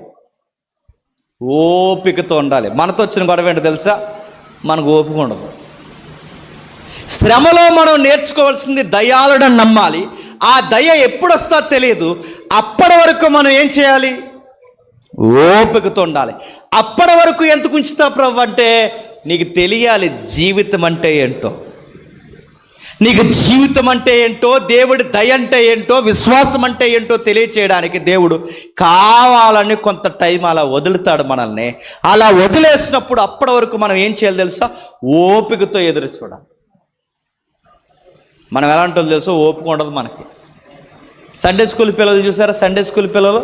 ఓపికతో ఉండాలి. మనతో వచ్చిన గొడవ ఏంటో తెలుసా? మనకు ఓపిక ఉండదు. శ్రమలో మనం నేర్చుకోవాల్సింది దయాళుడని నమ్మాలి. ఆ దయ ఎప్పుడు వస్తుందో తెలియదు, అప్పటి వరకు మనం ఏం చేయాలి? ఓపికతో ఉండాలి. అప్పటి వరకు ఎందుకు ఉంచుతా ప్రభు అంటే, నీకు తెలియాలి జీవితం అంటే ఏంటో, నీకు జీవితం అంటే ఏంటో, దేవుడి దయ అంటే ఏంటో, విశ్వాసం అంటే ఏంటో తెలియచేయడానికి దేవుడు కావాలని కొంత టైం అలా వదులుతాడు మనల్ని. అలా వదిలేసినప్పుడు అప్పటి వరకు మనం ఏం చేయాలి తెలుసా? ఓపికతో ఎదురు చూడాలి. మనం ఎలా ఉంటుందో తెలుసా? ఓపిక ఉండదు మనకి. సండే స్కూల్ పిల్లలు చూసారా? సండే స్కూల్ పిల్లలు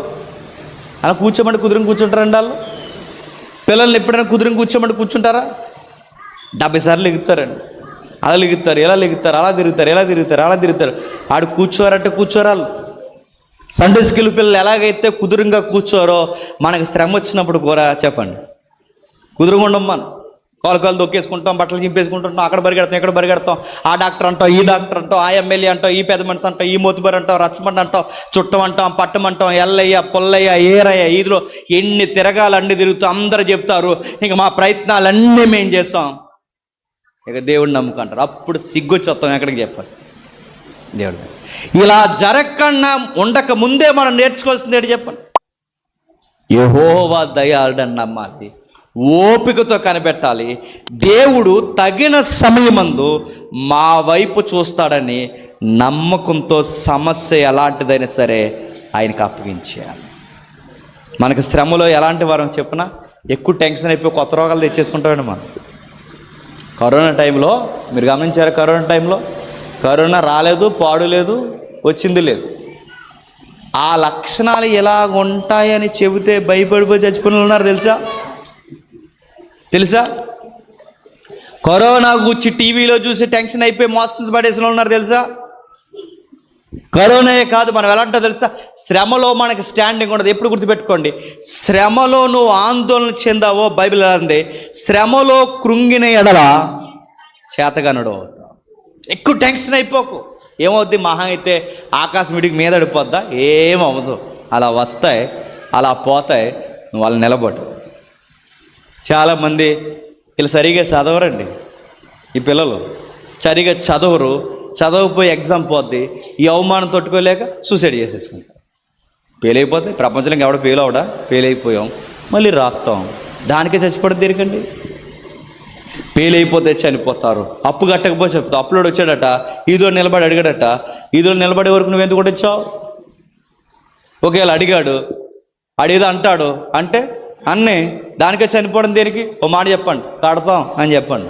అలా కూర్చోమంటే కుదురుని కూర్చుంటారండి. వాళ్ళు పిల్లల్ని ఎప్పుడైనా కుదురుని కూర్చోమంటే కూర్చుంటారా? 70 సార్లు లెగుతారండి. అలా లెగుతారు, ఎలా లెగుతారు, అలా తిరుగుతారు, ఎలా తిరుగుతారు, అలా తిరుగుతారు. ఆడు కూర్చోరంటే కూర్చోరాలు. సండే స్కూల్ పిల్లలు ఎలాగైతే కుదురుగా కూర్చోరో, మనకి శ్రమ వచ్చినప్పుడు కూడా చెప్పండి కుదురుగా ఉండం. మనం కాలు దొక్కేసుకుంటాం, బట్టలు చింపేసుకుంటుంటాం, అక్కడ పరిగెడతాం, ఇక్కడ పరిగెడతాం, ఆ డాక్టర్ అంటాం, ఈ డాక్టర్ అంటాం, ఆ ఎమ్మెల్యే అంటాం, ఈ పెద్ద మనిషి అంటాం, ఈ మోతుబరి అంటాం, రచ్చబండి అంటాం, చుట్టం అంటాం, పట్టం అంటాం, ఎల్లయ్య, పొల్లయ్య, ఏరయ్య, ఈదులో ఎన్ని తిరగాలన్నీ తిరుగుతూ అందరూ చెప్తారు. ఇంక మా ప్రయత్నాలన్నీ మేము చేస్తాం, ఇక దేవుడిని నమ్ముకుంటారు. అప్పుడు సిగ్గొచ్చేస్తాం ఎక్కడికి చెప్పాలి దేవుడు. ఇలా జరగకుండా ఉండక ముందే మనం నేర్చుకోవాల్సింది ఏంటి చెప్పండి? యెహోవా దయాళుడని నమ్మాలి, ఓపికతో కనిపెట్టాలి. దేవుడు తగిన సమయమందు మా వైపు చూస్తాడని నమ్మకంతో సమస్య ఎలాంటిదైనా సరే ఆయనకు అప్పగించేయాలి. మనకు శ్రమలో ఎలాంటి వారం చెప్పినా ఎక్కువ టెన్షన్ అయిపోయి కొత్త రోగాలు తెచ్చేసుకుంటామండి మనం. కరోనా టైంలో మీరు గమనించారు, కరోనా టైంలో కరోనా రాలేదు, పాడు లేదు, వచ్చింది లేదు. ఆ లక్షణాలు ఎలాగ ఉంటాయని చెబితే భయపడిపోయి చచ్చిపోయిన ఉన్నారు తెలుసా? కరోనా గురించి టీవీలో చూసి టెన్షన్ అయిపోయి మోషన్స్ పడేసిన ఉన్నారు తెలుసా? కరోనాయే కాదు, మనం ఎలా ఉంటా తెలుసా? శ్రమలో మనకి స్టాండింగ్ ఉండదు. ఎప్పుడు గుర్తుపెట్టుకోండి, శ్రమలో నువ్వు ఆందోళన చెందావో బైబిల్ అంది, శ్రమలో కృంగిన ఎడల చేతగానుడు అవుతావు. ఎక్కువ టెన్షన్ అయిపోకు. ఏమవుద్ది? మహా అయితే ఆకాశం ఇడికి మీద పడిపోద్దా? ఏమవ్వదు. అలా వస్తాయి, అలా పోతాయి, నువ్వు వాళ్ళు నిలబడు. చాలామంది ఇలా సరిగా చదవరండి. ఈ పిల్లలు సరిగా చదవరు, చదవకపోయి ఎగ్జామ్ పోద్ది, ఈ అవమానం తట్టుకోలేక సూసైడ్ చేసేసుకుంటారు. ఫెయిల్ అయిపోతే ప్రపంచంలో ఎవడ ఫెయిల్ అయిపోయాం, మళ్ళీ రాస్తాం, దానికే చచ్చిపోవడం దేనికండి? ఫెయిల్ అయిపోతే చనిపోతారు. అప్పు కట్టకపోతే చెప్తావు. అప్పులోడు వచ్చాడట, ఈదో నిలబడి అడిగాడట, ఈదో నిలబడే వరకు నువ్వెందుకు కూడా వచ్చావు? ఒకవేళ అడిగాడు, అడిగేదో అంటాడు అంటే అన్నీ దానికే చనిపోవడం దేనికి? ఓ మాట చెప్పండి, కడతాం అని చెప్పండి.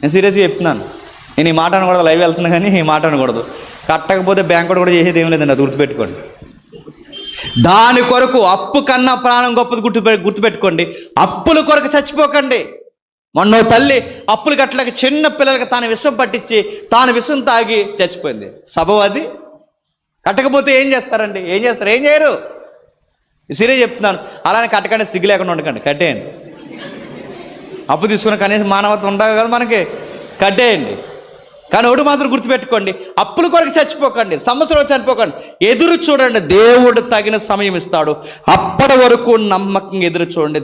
నేను సీరియస్గా చెప్తున్నాను. నేను ఈ మాట అనకూడదు, లైవ్ వెళ్తున్నా కానీ ఈ మాట అనకూడదు. కట్టకపోతే బ్యాంక్ కూడా చేసేది ఏం లేదండి, అది గుర్తుపెట్టుకోండి. దాని కొరకు అప్పు కన్నా ప్రాణం గొప్పది గుర్తుపెట్టుకోండి. అప్పుల కొరకు చచ్చిపోకండి. మొన్న తల్లి అప్పులు కట్టలేక చిన్న పిల్లలకి తాను విషం పట్టించి తాను విషం తాగి చచ్చిపోయింది. సబబు అది. కట్టకపోతే ఏం చేస్తారండి? ఏం చేస్తారు? ఏం చేయరు. సీరియస్ చెప్తున్నాను. అలానే కట్టకండి, సిగ్గు లేకుండా ఉండకండి, కట్టేయండి. అప్పు తీసుకున్న కనీసం మానవత్వం ఉండదు కదా మనకి, కట్టేయండి. కానీ ఒకటి మాత్రం గుర్తుపెట్టుకోండి, అప్పుల కొరకు చచ్చిపోకండి, సంవత్సరం చనిపోకండి. ఎదురు చూడండి, దేవుడు తగిన సమయం ఇస్తాడు. అప్పటి వరకు నమ్మకంగా ఎదురు చూడండి.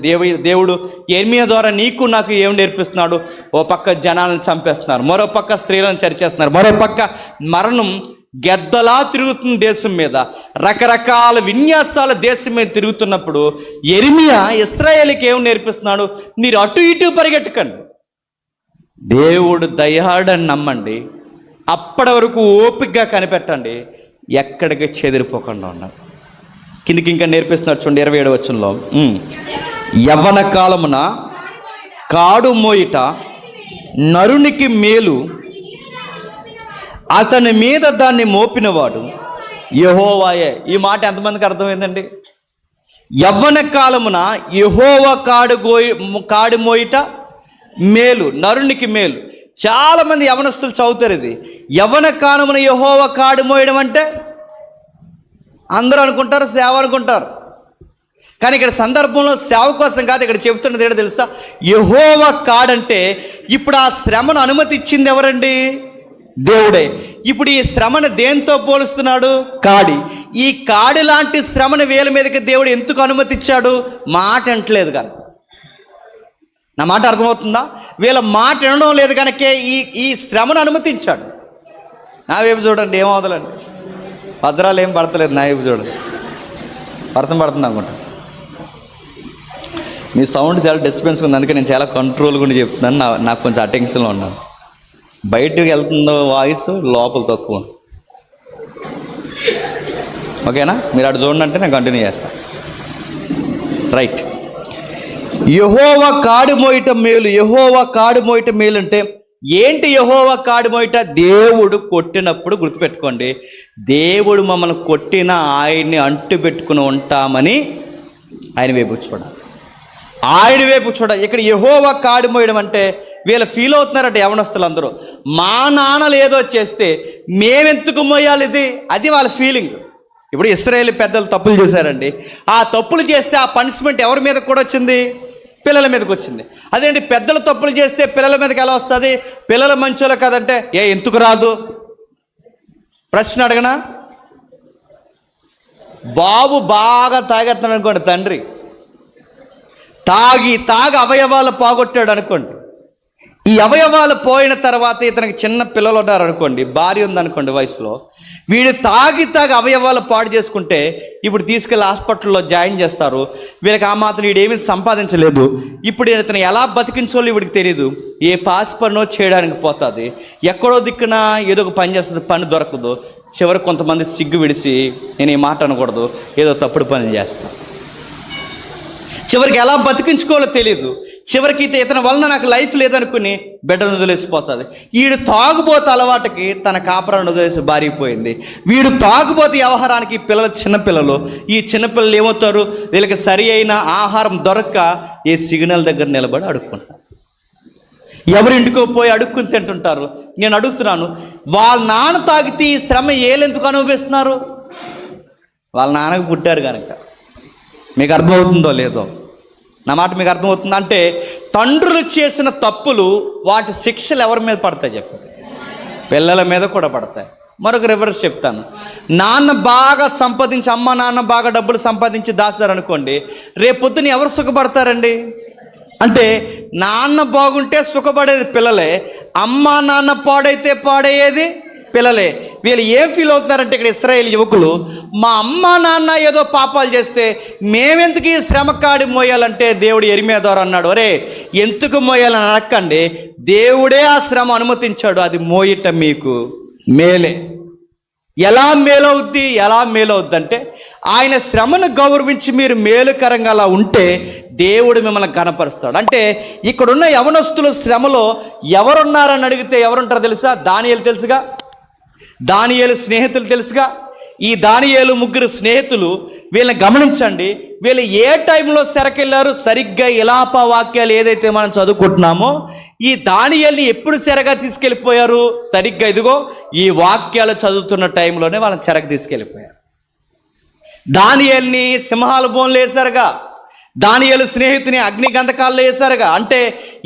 దేవుడు ఎర్మియా ద్వారా నీకు నాకు ఏం నేర్పిస్తున్నాడు? ఓ పక్క జనాలను చంపేస్తున్నారు, మరో పక్క స్త్రీలను చరిచేస్తున్నారు, మరో పక్క మరణం గెద్దలా తిరుగుతుంది దేశం మీద, రకరకాల విన్యాసాల దేశం మీద తిరుగుతున్నప్పుడు ఎర్మియా ఇశ్రాయేలుకి ఏం నేర్పిస్తున్నాడు? మీరు అటు ఇటు పరిగెట్టకండి, దేవుడు దయాడని నమ్మండి, అప్పటి వరకు ఓపికగా కనిపెట్టండి, ఎక్కడికి చెదిరిపోకుండా ఉన్నారు. కిందికి ఇంకా నేర్పిస్తున్నారు చూడండి, 27వ వచనంలో, యవ్వన కాలమున కాడు మోయిట నరునికి మేలు, అతని మీద దాన్ని మోపినవాడు యెహోవాయే. ఈ మాట ఎంతమందికి అర్థమైందండి? యవ్వన కాలమున యెహోవా కాడు మోయిట మేలు, నరునికి మేలు. చాలామంది యవనస్తులు చదువుతారు ఇది. యవ్వన కాలమున యెహోవా కాడు మోయడం అంటే అందరూ అనుకుంటారు సేవ అనుకుంటారు. కానీ ఇక్కడ సందర్భంలో సేవ కోసం కాదు, ఇక్కడ చెబుతున్నది ఏంటో తెలుసా? యెహోవా కాడంటే ఇప్పుడు ఆ శ్రమను అనుమతి ఇచ్చింది ఎవరండి? దేవుడే. ఇప్పుడు ఈ శ్రమను దేంతో పోలుస్తున్నాడు? కాడి. ఈ కాడి లాంటి శ్రమను వేల మీదకి దేవుడు ఎందుకు అనుమతి ఇచ్చాడు? మాట అంటలేదు కనుక. నా మాట అర్థమవుతుందా? వీళ్ళ మాట వినడం లేదు కనుకే ఈ శ్రమను అనుమతించాడు. నా వైపు చూడండి, ఏమవుతుందండి, భద్రాలు ఏం పడతలేదు. నా వైపు చూడండి, వర్షం పడుతుంది అనుకుంటా. మీ సౌండ్ చాలా డిస్టర్బెన్స్ ఉంది, అందుకే నేను చాలా కంట్రోల్గా ఉండి చెప్తున్నాను. నాకు కొంచెం అటెన్షన్లో ఉన్నాను. బయటకు వెళ్తుందో వాయిస్, లోపల తక్కువ. ఓకేనా? మీరు అటు చూడండి అంటే నేను కంటిన్యూ చేస్తాను. రైట్. యెహోవా కాడు మోయట మేలు. యెహోవా కాడు మోయట మేలు అంటే ఏంటి? యెహోవా కాడు మోయట దేవుడు కొట్టినప్పుడు గుర్తుపెట్టుకోండి, దేవుడు మమ్మల్ని కొట్టిన ఆయన్ని అంటు పెట్టుకుని ఉంటామని ఆయన వైపు చూడాలి, ఆయన వైపు చూడాలి. ఇక్కడ యెహోవా కాడు మోయడం అంటే వీళ్ళు ఫీల్ అవుతున్నారంటే యవనస్తులు అందరూ, మా నాన్నలు ఏదో చేస్తే మేమెందుకు మోయాలి ఇది, అది వాళ్ళ ఫీలింగ్. ఇప్పుడు ఇశ్రాయేలు పెద్దలు తప్పులు చేశారండి, ఆ తప్పులు చేస్తే ఆ పనిష్మెంట్ ఎవరి మీదకి కూడా వచ్చింది? పిల్లల మీదకి వచ్చింది. అదేంటి పెద్దలు తప్పులు చేస్తే పిల్లల మీదకి ఎలా వస్తుంది? పిల్లల మంచోళ్ళ కదంటే ఎందుకు రాదు? ప్రశ్న అడగనా? బాబు బాగా తాగెత్తాడు అనుకోండి, తండ్రి తాగి అవయవాలు పోగొట్టాడు అనుకోండి. ఈ అవయవాలు పోయిన తర్వాత ఇతనికి చిన్న పిల్లలు ఉన్నారు అనుకోండి, భార్య ఉందనుకోండి వయసులో, వీడు తాగి అవయవాలు పాడు చేసుకుంటే ఇప్పుడు తీసుకెళ్ళి హాస్పిటల్లో జాయిన్ చేస్తారు. వీళ్ళకి ఆ మాత్రం వీడేమీ సంపాదించలేదు. ఇప్పుడు ఇతను ఎలా బతికించాలో వీడికి తెలియదు. ఏ పాస్ పనో చేయడానికి పోతుంది, ఎక్కడో దిక్కున ఏదో ఒక పని చేస్తుంది, పని దొరకదు. చివరికి కొంతమంది సిగ్గు విడిచి నేను ఈ మాట అనకూడదు, ఏదో తప్పుడు పని చేస్తాను. చివరికి ఎలా బతికించుకోవాలో తెలియదు. చివరికి ఇతని వలన నాకు లైఫ్ లేదనుకుని బిడ్డను వదిలేసిపోతుంది. వీడు తాగుబోతు అలవాటుకి తన కాపురాన్ని వదిలేసి బారిపోయింది. వీడు తాగుబోతు వ్యవహారానికి పిల్లలు, చిన్నపిల్లలు, ఈ చిన్నపిల్లలు ఏమవుతారు? వీళ్ళకి సరి అయిన ఆహారం దొరక్క ఏ సిగ్నల్ దగ్గర నిలబడి అడుక్కుంటారు. ఎవరింటికో పోయి అడుక్కుని తింటుంటారు. నేను అడుగుతున్నాను, వాళ్ళ నాన్న తాగితే ఈ శ్రమ ఏలెందుకు అనుభవిస్తున్నారు? వాళ్ళ నాన్నకు పుట్టారు కనుక. మీకు అర్థమవుతుందో లేదో నా మాట? మీకు అర్థమవుతుందా? అంటే తండ్రులు చేసిన తప్పులు వాటి శిక్షలు ఎవరి మీద పడతాయి చెప్పండి? పిల్లల మీద కూడా పడతాయి. మరొక రివర్స్ చెప్తాను. నాన్న బాగా సంపాదించి, అమ్మ నాన్న బాగా డబ్బులు సంపాదించి దాచారనుకోండి, రేపొద్దున ఎవరు సుఖపడతారండి? అంటే నాన్న బాగుంటే సుఖపడేది పిల్లలే, అమ్మ నాన్న పాడైతే పాడయ్యేది పిల్లలే. వీళ్ళు ఏం ఫీల్ అవుతున్నారంటే ఇక్కడ ఇశ్రాయేలు యువకులు, మా అమ్మ నాన్న ఏదో పాపాలు చేస్తే మేమెందుకు ఈ శ్రమ కాడి మోయాలంటే దేవుడు యెరెమీయా ద్వారా అన్నాడు, ఒరే ఎందుకు మోయాలని అనకండి, దేవుడే ఆ శ్రమ అనుమతించాడు, అది మోయట మీకు మేలే. ఎలా మేలవుద్ది అంటే ఆయన శ్రమను గౌరవించి మీరు మేలుకరంగా అలా ఉంటే దేవుడు మిమ్మల్ని గణపరుస్తాడు. అంటే ఇక్కడున్న యవనస్తుల శ్రమలో ఎవరున్నారని అడిగితే ఎవరుంటారో తెలుసా? దానియేలు తెలుసుగా, దానియేలు స్నేహితులు తెలుసుగా. ఈ దానియేలు ముగ్గురు స్నేహితులు, వీళ్ళని గమనించండి, వీళ్ళు ఏ టైంలో సెరకెళ్ళారు? సరిగ్గా ఇలాప వాక్యాలు ఏదైతే మనం చదువుకుంటున్నామో ఈ దానియేలుని ఎప్పుడు చెరగా తీసుకెళ్ళిపోయారు? సరిగ్గా ఇదిగో ఈ వాక్యాలు చదువుతున్న టైంలోనే వాళ్ళని చెరకు తీసుకెళ్ళిపోయారు. దానియేలుని సింహాల బోన్లు వేశారుగా, దానియేలు స్నేహితుని అగ్ని గంధకాల్లో వేశారుగా. అంటే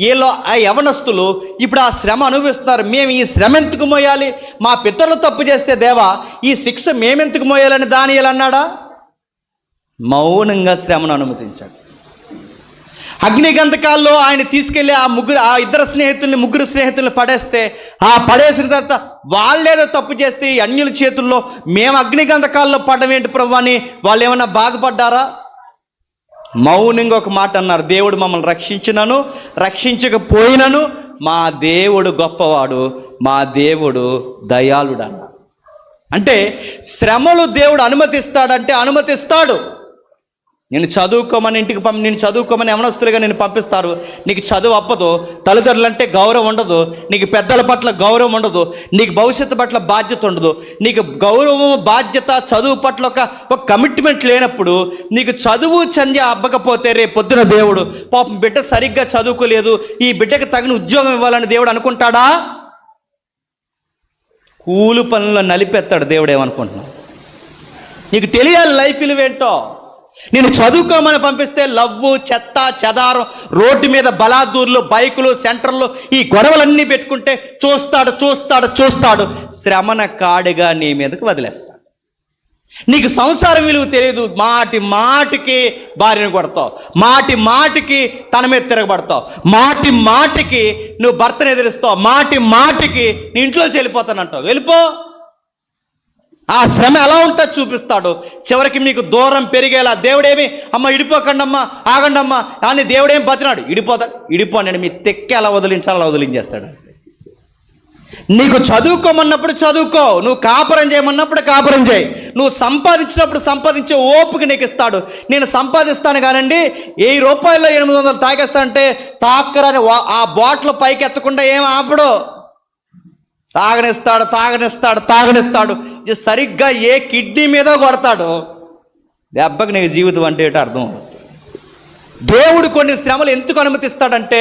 వీళ్ళు ఆ యవనస్తులు ఇప్పుడు ఆ శ్రమ అనుభవిస్తున్నారు. మేము ఈ శ్రమ ఎందుకు మోయాలి? మా పితరులు తప్పు చేస్తే దేవా ఈ శిక్ష మేమెందుకు మోయాలని దానియేలు అన్నాడా? మౌనంగా శ్రమను అనుమతించాడు. అగ్ని గంధకాల్లో ఆయన తీసుకెళ్ళి ఆ ఇద్దరు స్నేహితుల్ని, ముగ్గురు స్నేహితుల్ని పడేస్తే, ఆ పడేసిన తర్వాత వాళ్ళేదో తప్పు చేస్తే ఈ అన్యుల చేతుల్లో మేము అగ్ని గంధకాల్లో పడడం ఏంటి ప్రభు అని వాళ్ళు ఏమన్నా బాధపడ్డారా? మౌనంగా ఒక మాట అన్నారు, దేవుడు మమ్మల్ని రక్షించినను రక్షించకపోయినను మా దేవుడు గొప్పవాడు, మా దేవుడు దయాళుడు అన్నారు. అంటే శ్రమలు దేవుడు అనుమతిస్తాడంటే అనుమతిస్తాడు. నేను చదువుకోమని నేను చదువుకోమని యవనస్తులుగా నేను పంపిస్తారు, నీకు చదువు అప్పదు, తల్లిదండ్రులు అంటే గౌరవం ఉండదు, నీకు పెద్దల పట్ల గౌరవం ఉండదు, నీకు భవిష్యత్తు పట్ల బాధ్యత ఉండదు. నీకు గౌరవం, బాధ్యత, చదువు పట్ల ఒక కమిట్మెంట్ లేనప్పుడు నీకు చదువు చంద్య అబ్బకపోతే రేపు పొద్దున దేవుడు పాపం బిడ్డ సరిగ్గా చదువుకోలేదు, ఈ బిడ్డకి తగిన ఉద్యోగం ఇవ్వాలని దేవుడు అనుకుంటాడా? కూలు పనుల్లో నలిపెత్తాడు దేవుడు. ఏమనుకుంటున్నావు? నీకు తెలియాలి లైఫ్ విలువేంటో. నేను చదువుకోమని పంపిస్తే లవ్వు, చెత్త చెదారం, రోడ్డు మీద బలాదూర్లు, బైకులు, సెంటర్లు, ఈ గొడవలన్నీ పెట్టుకుంటే చూస్తాడు శ్రమన కాడిగా నీ మీదకి వదిలేస్తాడు. నీకు సంసారం విలువ తెలియదు, మాటికి భార్యను కొడతావు, మాటికి తన మీద తిరగబడతావు, మాటికి నువ్వు భర్తను ఎదిరిస్తావు, మాటికి నీ ఇంట్లో వెళ్ళిపోతానంటావు. వెళ్ళిపో. ఆ శ్రమ ఎలా ఉంటుందో చూపిస్తాడు. చివరికి మీకు దూరం పెరిగేలా దేవుడేమి అమ్మ ఇడిపోకండమ్మా, ఆగండమ్మా అని దేవుడేం బతినాడు, ఇడిపోండి మీ తెక్కి ఎలా వదిలించాలో అలా వదిలించేస్తాడు. నీకు చదువుకోమన్నప్పుడు చదువుకో, నువ్వు కాపురం చేయమన్నప్పుడు కాపురం చేయి, నువ్వు సంపాదించినప్పుడు సంపాదించే ఓపిక నీకు ఇస్తాడు. నేను సంపాదిస్తాను కానండి, 1000 రూపాయల్లో 800 తాగేస్తానంటే తాక్కరని ఆ బాటిల్ పైకి ఎత్తకుండా ఏం ఆపడు, తాగనిస్తాడు. సరిగ్గా ఏ కిడ్నీ మీద కొడతాడు, దెబ్బకి నీకు జీవితం అంటే ఏంటో అర్థం. దేవుడు కొన్ని శ్రమలు ఎందుకు అనుమతిస్తాడంటే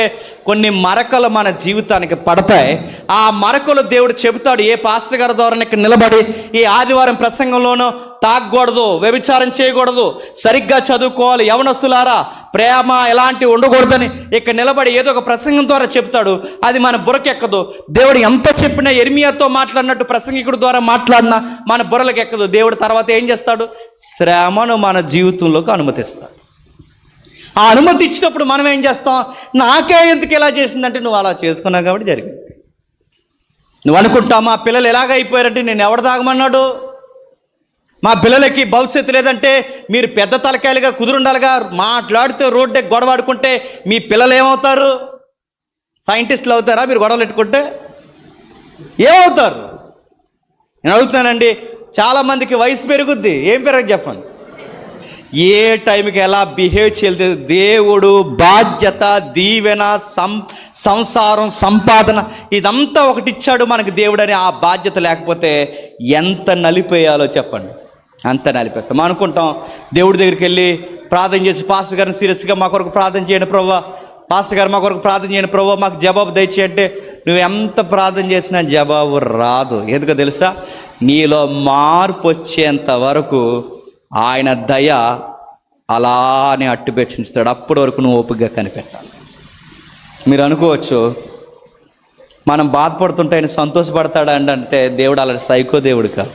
కొన్ని మరకలు మన జీవితానికి పడతాయి. ఆ మరకలు దేవుడు చెబుతాడు. ఏ పాస్టర్ గారి ద్వారా ఇక్కడ నిలబడి ఈ ఆదివారం ప్రసంగంలోనూ తాగకూడదు, వ్యభిచారం చేయకూడదు, సరిగ్గా చదువుకోవాలి, యవనస్తులారా ప్రేమ ఎలాంటి ఉండకూడదని ఇక్కడ నిలబడి ఏదో ఒక ప్రసంగం ద్వారా చెప్తాడు. అది మన బుర్రకెక్కదు. దేవుడు ఎంత చెప్పినా యెరెమీయాతో మాట్లాడినట్టు ప్రసంగికుడి ద్వారా మాట్లాడినా మన బుర్రలకు ఎక్కదు. దేవుడు తర్వాత ఏం చేస్తాడు? శ్రమను మన జీవితంలోకి అనుమతిస్తాడు. ఆ అనుమతి ఇచ్చినప్పుడు మనం ఏం చేస్తాం? నాకే ఎందుకు ఇలా చేసిందంటే నువ్వు అలా చేసుకున్నావు కాబట్టి జరిగింది. నువ్వు అనుకుంటావు మా పిల్లలు ఎలాగ అయిపోయారంటే నేను ఎవడు తాగమన్నాడు, మా పిల్లలకి భవిష్యత్తు లేదంటే మీరు పెద్ద తలకాయలుగా కుదురుండాలిగా, మాట్లాడితే రోడ్డే గొడవ ఆడుకుంటే మీ పిల్లలు ఏమవుతారు? సైంటిస్టులు అవుతారా? మీరు గొడవలు పెట్టుకుంటే ఏమవుతారు? నేను అడుగుతానండి. చాలామందికి వయసు పెరుగుద్ది, ఏం పెరగదు చెప్పండి. ఏ టైంకి ఎలా బిహేవ్ చేయలేదు. దేవుడు బాధ్యత, దీవెన, సంసారం, సంపాదన ఇదంతా ఒకటి ఇచ్చాడు మనకి దేవుడు అని. ఆ బాధ్యత లేకపోతే ఎంత నలిపేయాలో చెప్పండి, అంత నలిపేస్తాం. మనం అనుకుంటాం దేవుడి దగ్గరికి వెళ్ళి ప్రార్థన చేసి పాస్టర్ గారిని సీరియస్గా మా కొరకు ప్రార్థన చేయండి ప్రభువా, పాస్టర్ గారు మా కొరకు ప్రార్థన చేయండి ప్రభువా, మాకు జవాబు దయచేయంటే నువ్వు ఎంత ప్రార్థన చేసినా జవాబు రాదు. ఎందుకో తెలుసా? నీలో మార్పు వచ్చేంత వరకు ఆయన దయ అలానే అట్టు పెట్టించుతాడు. అప్పటి వరకు నువ్వు ఓపికగా కనిపెట్టాలి. మీరు అనుకోవచ్చు మనం బాధపడుతుంటే ఆయన సంతోషపడతాడా అంటే దేవుడు అలాంటి సైకో దేవుడు కాదు.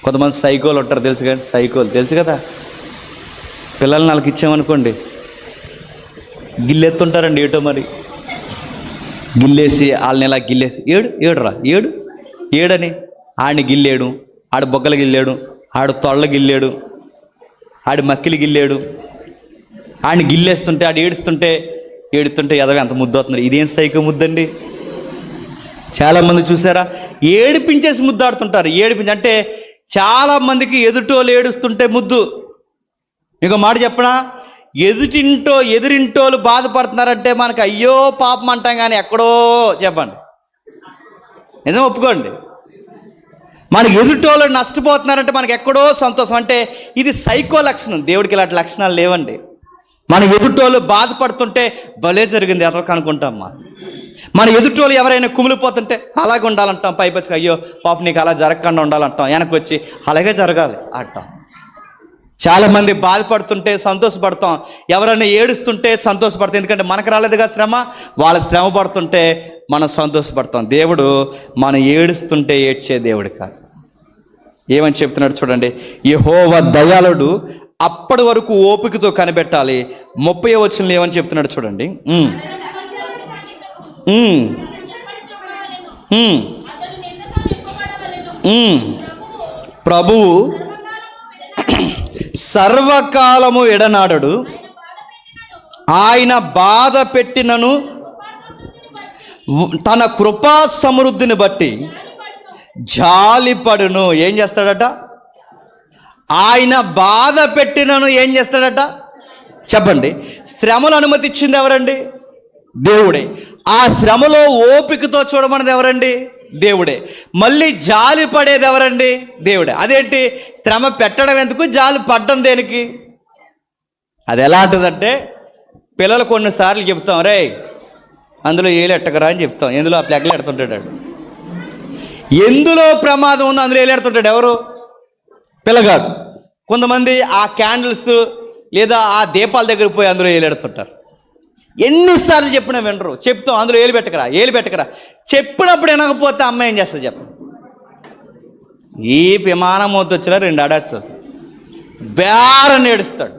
కొంతమంది సైకోలు ఉంటారు తెలుసు కదా, సైకోలు తెలుసు కదా. పిల్లల్ని వాళ్ళకి ఇచ్చామనుకోండి గిల్లెత్తుంటారండి, ఏటో మరి గిల్లేసి వాళ్ళని ఇలా గిల్లేసి ఏడురా ఏడని ఆడిని గిల్లేడు, ఆడ బొగ్గలు గిల్లాడు, ఆడు తొళ్ళ గిల్లాడు, ఆడు మక్కిలి గిల్లాడు, ఆడిని గిల్లేస్తుంటే ఆడు ఏడుస్తుంటే ఎదవి ఎంత ముద్దు అవుతున్నారు. ఇదేం సైకో ముద్దండి. చాలామంది చూసారా, ఏడిపించేసి ముద్దాడుతుంటారు. అంటే చాలామందికి ఎదుటోళ్ళు ఏడుస్తుంటే ముద్దు. మీకు మాట చెప్పనా, ఎదురింటోళ్ళు బాధపడుతున్నారంటే మనకు అయ్యో పాపం అంటాం, కానీ ఎక్కడో చెప్పండి, నిజం ఒప్పుకోండి. మనకి ఎదుటోళ్ళు నష్టపోతున్నారంటే మనకి ఎక్కడో సంతోషం. అంటే ఇది సైకో లక్షణం. దేవుడికి ఇలాంటి లక్షణాలు లేవండి. మన ఎదుటోళ్ళు బాధపడుతుంటే భలే జరిగింది ఎవరికి అనుకుంటామ్మా. మన ఎదుటోళ్ళు ఎవరైనా కుమిలిపోతుంటే అలాగే ఉండాలంటాం, పైపచ్చి అయ్యో పాప నీకు అలా జరగకుండా ఉండాలంటాం, వెనక్కి వచ్చి అలాగే జరగాలి అంటాం. చాలామంది బాధపడుతుంటే సంతోషపడతాం, ఎవరైనా ఏడుస్తుంటే సంతోషపడతాం. ఎందుకంటే మనకు రాలేదుగా శ్రమ, వాళ్ళ శ్రమ పడుతుంటే మనం సంతోషపడతాం. దేవుడు మనం ఏడుస్తుంటే ఏడ్చే దేవుడు కాదు. ఏమని చెప్తున్నాడు చూడండి, యెహోవా దయాళుడు, అప్పటి వరకు ఓపికతో కనిపెట్టాలి. 30వ వచనంలో ఏమని చెప్తున్నాడు చూడండి. ప్రభువు సర్వకాలము ఎడనాడడు, ఆయన బాధ పెట్టినను తన కృపా సమృద్ధిని బట్టి జాలిపడును. ఏం చేస్తాడట? ఆయన బాధ పెట్టినను ఏం చేస్తాడట చెప్పండి. శ్రమను అనుమతి ఇచ్చింది ఎవరండి? దేవుడే. ఆ శ్రమలో ఓపికతో చూడమన్నది ఎవరండి? దేవుడే. మళ్ళీ జాలి పడేది ఎవరండి? దేవుడే. అదేంటి, శ్రమ పెట్టడం ఎందుకు, జాలి పడ్డం దేనికి? అది ఎలాంటిదంటే, పిల్లలు కొన్నిసార్లు చెప్తాం, రే అందులో ఏలు ఎట్టకరా అని చెప్తాం. ఎందులో ఆ ప్లగ్లు ఎడుతుంటాడు. ఎందులో ప్రమాదం ఉందో అందులో ఏలు ఎడుతుంటాడు ఎవరు? పిల్లగాడు. కొంతమంది ఆ క్యాండిల్స్ లేదా ఆ దీపాల దగ్గర పోయి అందులో ఏలు ఎడుతుంటారు. ఎన్నిసార్లు చెప్పినా వినరు. చెప్తాం అందులో ఏలు పెట్టకరా. చెప్పినప్పుడు వినకపోతే అమ్మ ఏం చేస్తుంది చెప్పండి? ఈ విమానం మొత్తం వచ్చినా 2 అడేస్తుంది, బేరని ఏడుస్తాడు.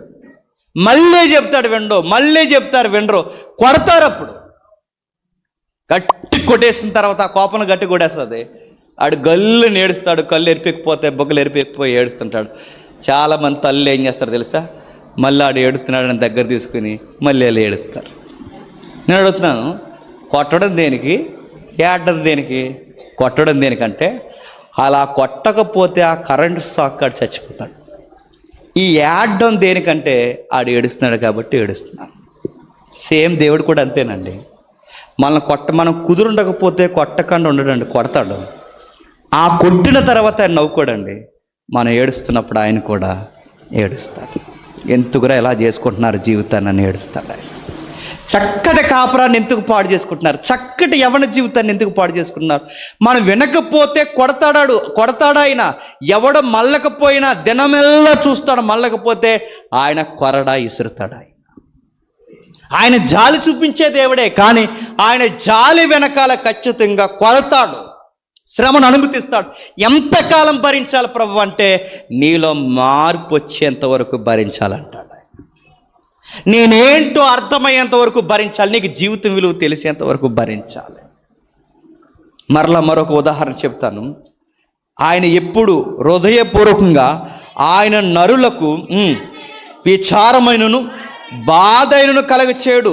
మళ్ళీ చెప్తాడు వినరు, మళ్ళీ చెప్తారు వినరు, కొడతారు. అప్పుడు గట్టి కొట్టేసిన తర్వాత ఆ కోపను గట్టి కొట్టేస్తుంది. ఆడు గల్లు ఏడుస్తాడు, కళ్ళు ఎరిపెక్కిపోతే బొగ్గలు ఎరిపెక్కిపోయి ఏడుస్తుంటాడు. చాలామంది తల్లి ఏం చేస్తారు తెలుసా, మళ్ళీ ఆడు ఏడుతున్నాడని దగ్గర తీసుకుని మళ్ళీ వెళ్ళి ఏడుస్తారు. నేను అడుగుతున్నాను, కొట్టడం దేనికి, ఏడడం దేనికి? కొట్టడం దేనికంటే అలా కొట్టకపోతే ఆ కరెంట్ షాక్ ఆడు చచ్చిపోతాడు. ఈ ఏడడం దేనికంటే ఆడు ఏడుస్తున్నాడు కాబట్టి ఏడుస్తున్నాడు. సేమ్ దేవుడు కూడా అంతేనండి. మనం కుదురుండకపోతే కొట్టకుండా ఉండడండి, కొడతాడు. ఆ కొట్టిన తర్వాత ఆయన నవ్వుకోడండి. మనం ఏడుస్తున్నప్పుడు ఆయన కూడా ఏడుస్తాడు. ఎందుకురా ఎలా చేసుకుంటున్నారు జీవితాన్ని అని ఏడుస్తాడు ఆయన. చక్కటి కాపురాన్ని ఎందుకు పాడు చేసుకుంటున్నారు, చక్కటి యవ్వన జీవితాన్ని ఎందుకు పాడు చేసుకుంటున్నారు? మనం వినకపోతే కొడతాడు ఆయన. ఎవడ మళ్ళకపోయినా దినమెల్లా చూస్తాడు, మళ్ళకపోతే ఆయన కొరడా ఇసురుతాడు. ఆయన జాలి చూపించే దేవుడే, కానీ ఆయన జాలి వెనకాల ఖచ్చితంగా కొడతాడు, శ్రమను అనుమతిస్తాడు. ఎంతకాలం భరించాలి ప్రభు అంటే, నీలో మార్పు వచ్చేంత వరకు భరించాలంటాడు. నేనేంటో అర్థమయ్యేంత వరకు భరించాలి, నీకు జీవితం విలువ తెలిసేంత వరకు భరించాలి. మరొక ఉదాహరణ చెప్తాను. ఆయన ఎప్పుడు హృదయపూర్వకంగా ఆయన నరులకు విచారమైనను బాధైనను కలగ చేయడు.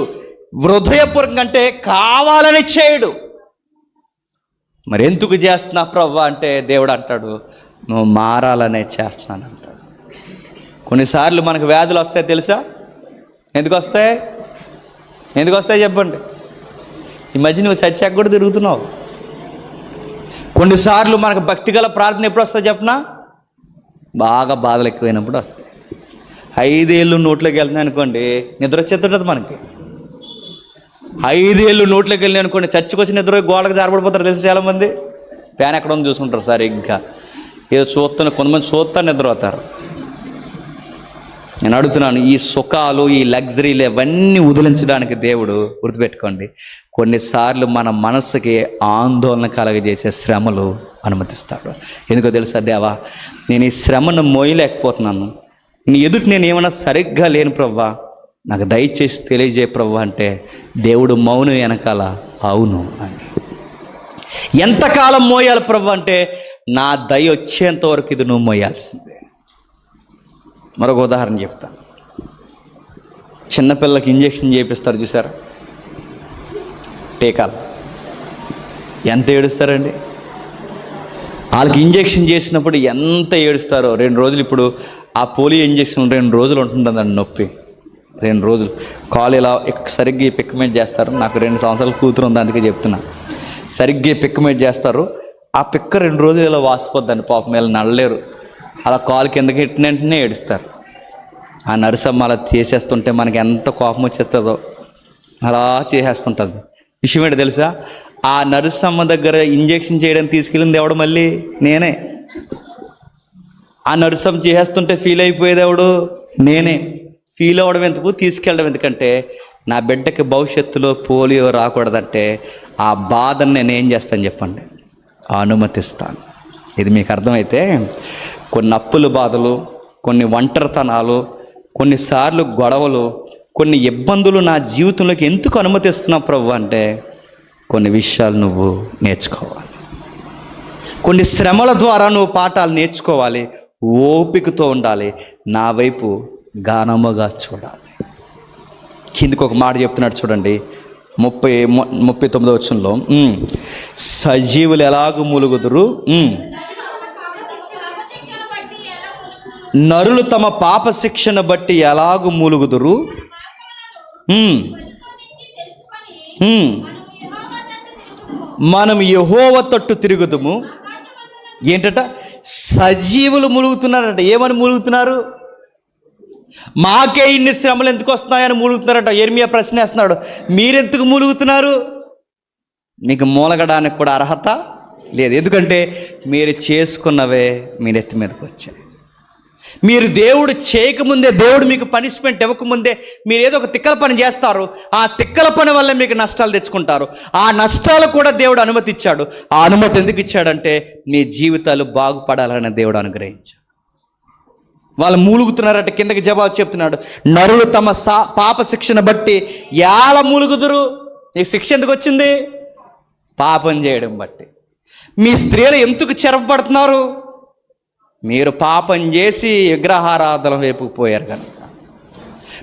హృదయపూర్వకంగా అంటే కావాలని చేయడు. మరి ఎందుకు చేస్తున్నా ప్రభు అంటే, దేవుడు అంటాడు నువ్వు మారాలనే చేస్తున్నానంటాడు. కొన్నిసార్లు మనకు వ్యాధులు వస్తాయి తెలుసా? ఎందుకు వస్తాయి చెప్పండి. ఈ మధ్య నువ్వు చచ్చాక కూడా తిరుగుతున్నావు. కొన్నిసార్లు మనకు భక్తిగల ప్రార్థన ఎప్పుడు వస్తాయి చెప్పనా? బాగా బాధలు ఎక్కువైనప్పుడు వస్తాయి. 5 ఏళ్ళు నోట్లోకి వెళ్తున్నాయి అనుకోండి, నిద్ర వచ్చేస్తుంటుంది మనకి. 5 ఏళ్ళు నోట్లోకి వెళ్ళినాయి అనుకోండి, చచ్చికొచ్చి నిద్ర గోడకు జారపడిపోతారు తెలుసు చాలామంది. ఫ్యాన్ ఎక్కడ ఉంది చూసుకుంటారు సార్, ఇంకా ఏదో కొంతమంది చూస్తా నిద్ర అవుతారు. నేను అడుగుతున్నాను, ఈ సుఖాలు, ఈ లగ్జరీలు ఇవన్నీ వదిలించడానికి దేవుడు, గుర్తుపెట్టుకోండి, కొన్నిసార్లు మన మనసుకి ఆందోళన కలగజేసే శ్రమలు అనుమతిస్తాడు. ఎందుకో తెలుసా, దేవా నేను ఈ శ్రమను మోయలేకపోతున్నాను, నీ ఎదుటి నేను ఏమైనా సరిగ్గా లేను ప్రవ్వా, నాకు దయచేసి తెలియజేయ ప్రవ్వా అంటే, దేవుడు మౌనం వెనకాల అవును అని. ఎంతకాలం మోయాలి ప్రవ్వా అంటే, నా దయ వచ్చేంత వరకు ఇది నువ్వు మోయాల్సిందే. మరొక ఉదాహరణ చెప్తాను. చిన్నపిల్లలకి ఇంజెక్షన్ చేపిస్తారు చూసారా, టీకాలు. ఎంత ఏడుస్తారండి వాళ్ళకి ఇంజెక్షన్ చేసినప్పుడు, ఎంత ఏడుస్తారో. 2 రోజులు, ఇప్పుడు ఆ పోలియో ఇంజెక్షన్ 2 రోజులు ఉంటుందండి నొప్పి. 2 రోజులు కాలు ఇలా సరిగ్గా పిక్కమేజ్ చేస్తారు. నాకు 2 సంవత్సరాల కూతురు ఉంది, అందుకే చెప్తున్నా. సరిగ్గా పిక్కమేజ్ చేస్తారు, ఆ పిక్క 2 రోజులు ఇలా వాసిపోద్దండి. పాపం మీద నడలేరు, అలా కాలు కిందకి ఎట్టిన వెంటనే ఏడుస్తారు. ఆ నర్సమ్మ అలా చేసేస్తుంటే మనకి ఎంత కోపం వచ్చేస్తుందో, అలా చేసేస్తుంటుంది. విషయం ఏంటో తెలుసా, ఆ నర్సమ్మ దగ్గర ఇంజెక్షన్ చేయడానికి తీసుకెళ్ళింది ఎవడు? మళ్ళీ నేనే. ఆ నర్సమ్మ చేసేస్తుంటే ఫీల్ అయిపోయేది ఎవడు? నేనే. ఫీల్ అవ్వడం ఎందుకు, తీసుకెళ్ళడం ఎందుకంటే నా బిడ్డకి భవిష్యత్తులో పోలియో రాకూడదంటే ఆ బాధను నేను ఏం చేస్తాను చెప్పండి, అనుమతిస్తాను. ఇది మీకు అర్థమైతే కొన్ని అప్పుల బాధలు, కొన్ని ఒంటరితనాలు, కొన్నిసార్లు గొడవలు, కొన్ని ఇబ్బందులు నా జీవితంలోకి ఎందుకు అనుమతిస్తున్నావు ప్రభు అంటే కొన్ని విషయాలు నువ్వు నేర్చుకోవాలి. కొన్ని శ్రమల ద్వారా నువ్వు పాఠాలు నేర్చుకోవాలి. ఓపికతో ఉండాలి. నా వైపు గానముగా చూడాలి. కిందికి ఒక మాట చెప్తున్నాడు చూడండి, 39వ వచనంలో, సజీవులు ఎలాగూ మూలుగుదురు, నరులు తమ పాప శిక్షను బట్టి ఎలాగూ మూలుగుదురు, మనం యెహోవా తట్టు తిరుగుదుము. ఏంటట? సజీవులు మూలుగుతున్నారట. ఏమని మూలుగుతున్నారు? మాకే ఇన్ని శ్రమలు ఎందుకు వస్తున్నాయని మూలుగుతున్నారట. యెర్మీయా ప్రశ్న వేస్తున్నాడు, మీరెందుకు మూలుగుతున్నారు? మీకు మూలగడానికి కూడా అర్హత లేదు. ఎందుకంటే మీరు చేసుకున్నవే మీ నెత్తి మీదకి వచ్చాయి. మీరు దేవుడు చేయకముందే, దేవుడు మీకు పనిష్మెంట్ ఇవ్వకముందే మీరు ఏదో ఒక తిక్కల పని చేస్తారు. ఆ తిక్కల పని వల్ల మీకు నష్టాలు తెచ్చుకుంటారు. ఆ నష్టాలు కూడా దేవుడు అనుమతి ఇచ్చాడు. ఆ అనుమతి ఎందుకు ఇచ్చాడంటే మీ జీవితాలు బాగుపడాలని దేవుడు అనుగ్రహించాడు. వాళ్ళు మూలుగుతున్నారట. కిందకి జవాబు చెప్తున్నాడు, నరులు తమ పాప శిక్షను బట్టి ఎలా మూలుగుదురు? నీకు శిక్ష ఎందుకు వచ్చింది? పాపం చేయడం బట్టి. మీ స్త్రీలు ఎందుకు చెరపబడుతున్నారు? మీరు పాపం చేసి విగ్రహారాధన వైపు పోయారు కనుక.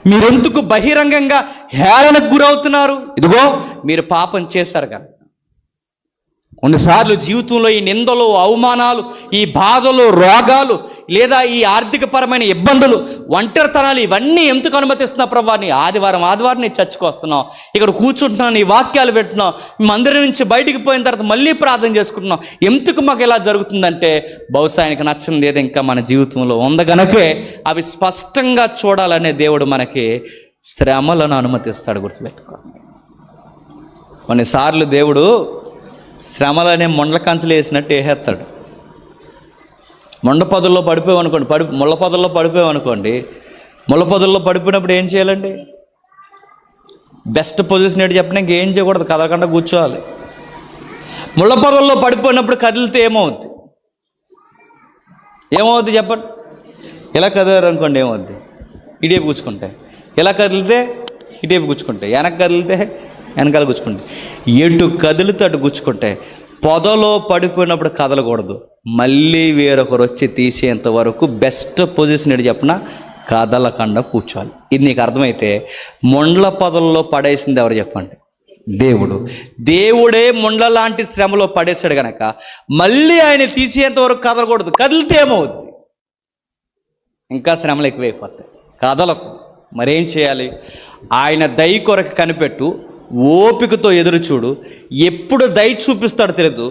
మీరెందుకు బహిరంగంగా హేళనకు గురవుతున్నారు? ఇదిగో మీరు పాపం చేశారు కనుక. కొన్నిసార్లు జీవితంలో ఈ నిందలు, అవమానాలు, ఈ బాధలు, రోగాలు, లేదా ఈ ఆర్థికపరమైన ఇబ్బందులు, ఒంటరితనాలు, ఇవన్నీ ఎందుకు అనుమతిస్తున్నా ప్రభా? నీ ఆదివారం నీ చర్చకు వస్తున్నావు, ఇక్కడ కూర్చుంటున్నావు, నీ వాక్యాలు పెట్టున్నావు, మందిరం నుంచి బయటికి పోయిన తర్వాత మళ్ళీ ప్రార్థన చేసుకుంటున్నావు. ఎందుకు మాకు ఇలా జరుగుతుందంటే బహుశా ఆయనకు నచ్చింది ఏదో ఇంకా మన జీవితంలో ఉంది గనకే అవి స్పష్టంగా చూడాలనే దేవుడు మనకి శ్రమలను అనుమతిస్తాడు. గుర్తుపెట్టుకో. కొన్నిసార్లు దేవుడు శ్రమలనే ముండ్ల కంచెలు వేసినట్టు వేసేస్తాడు. ముళ్ళ పొదల్లో పడిపోయామనుకోండి, ముళ్ళ పొదల్లో పడిపోయినప్పుడు ఏం చేయాలండి? బెస్ట్ పొజిషన్ ఏంటి చెప్పినా ఇంకేం చేయకూడదు, కదలకుండా కూర్చోవాలి. ముళ్ళ పొదల్లో పడిపోయినప్పుడు కదిలితే ఏమవుద్ది చెప్పండి? ఇలా కదిలారు అనుకోండి ఏమవుద్ది? ఇటువైపు కూర్చుకుంటే. ఇలా కదిలితే ఇటువైపు కూర్చుకుంటే, వెనక్కి కదిలితే వెనకాల కూర్చుకుంటే, ఎటు కదిలితే అటు కూర్చుకుంటే. పొదలో పడిపోయినప్పుడు కదలకూడదు, మళ్ళీ వేరొకరు వచ్చి తీసేంత వరకు బెస్ట్ పొజిషన్ ఏంటి చెప్పిన కదలకుండా కూర్చోవాలి. ఇది నీకు అర్థమైతే ముండ్ల పొదల్లో పడేసింది ఎవరు చెప్పండి? దేవుడు. దేవుడే ముండ్ల లాంటి శ్రమలో పడేశాడు కనుక మళ్ళీ ఆయన తీసేంత వరకు కదలకూడదు. కదిలితే ఏమవుద్ది? ఇంకా శ్రమలు ఎక్కువైపోతాయి. కదలకు. మరేం చేయాలి? ఆయన దయ కొరకు కనిపెట్టు, ఓపికతో ఎదురు చూడు. ఎప్పుడు దయ చూపిస్తాడో తెలియదు,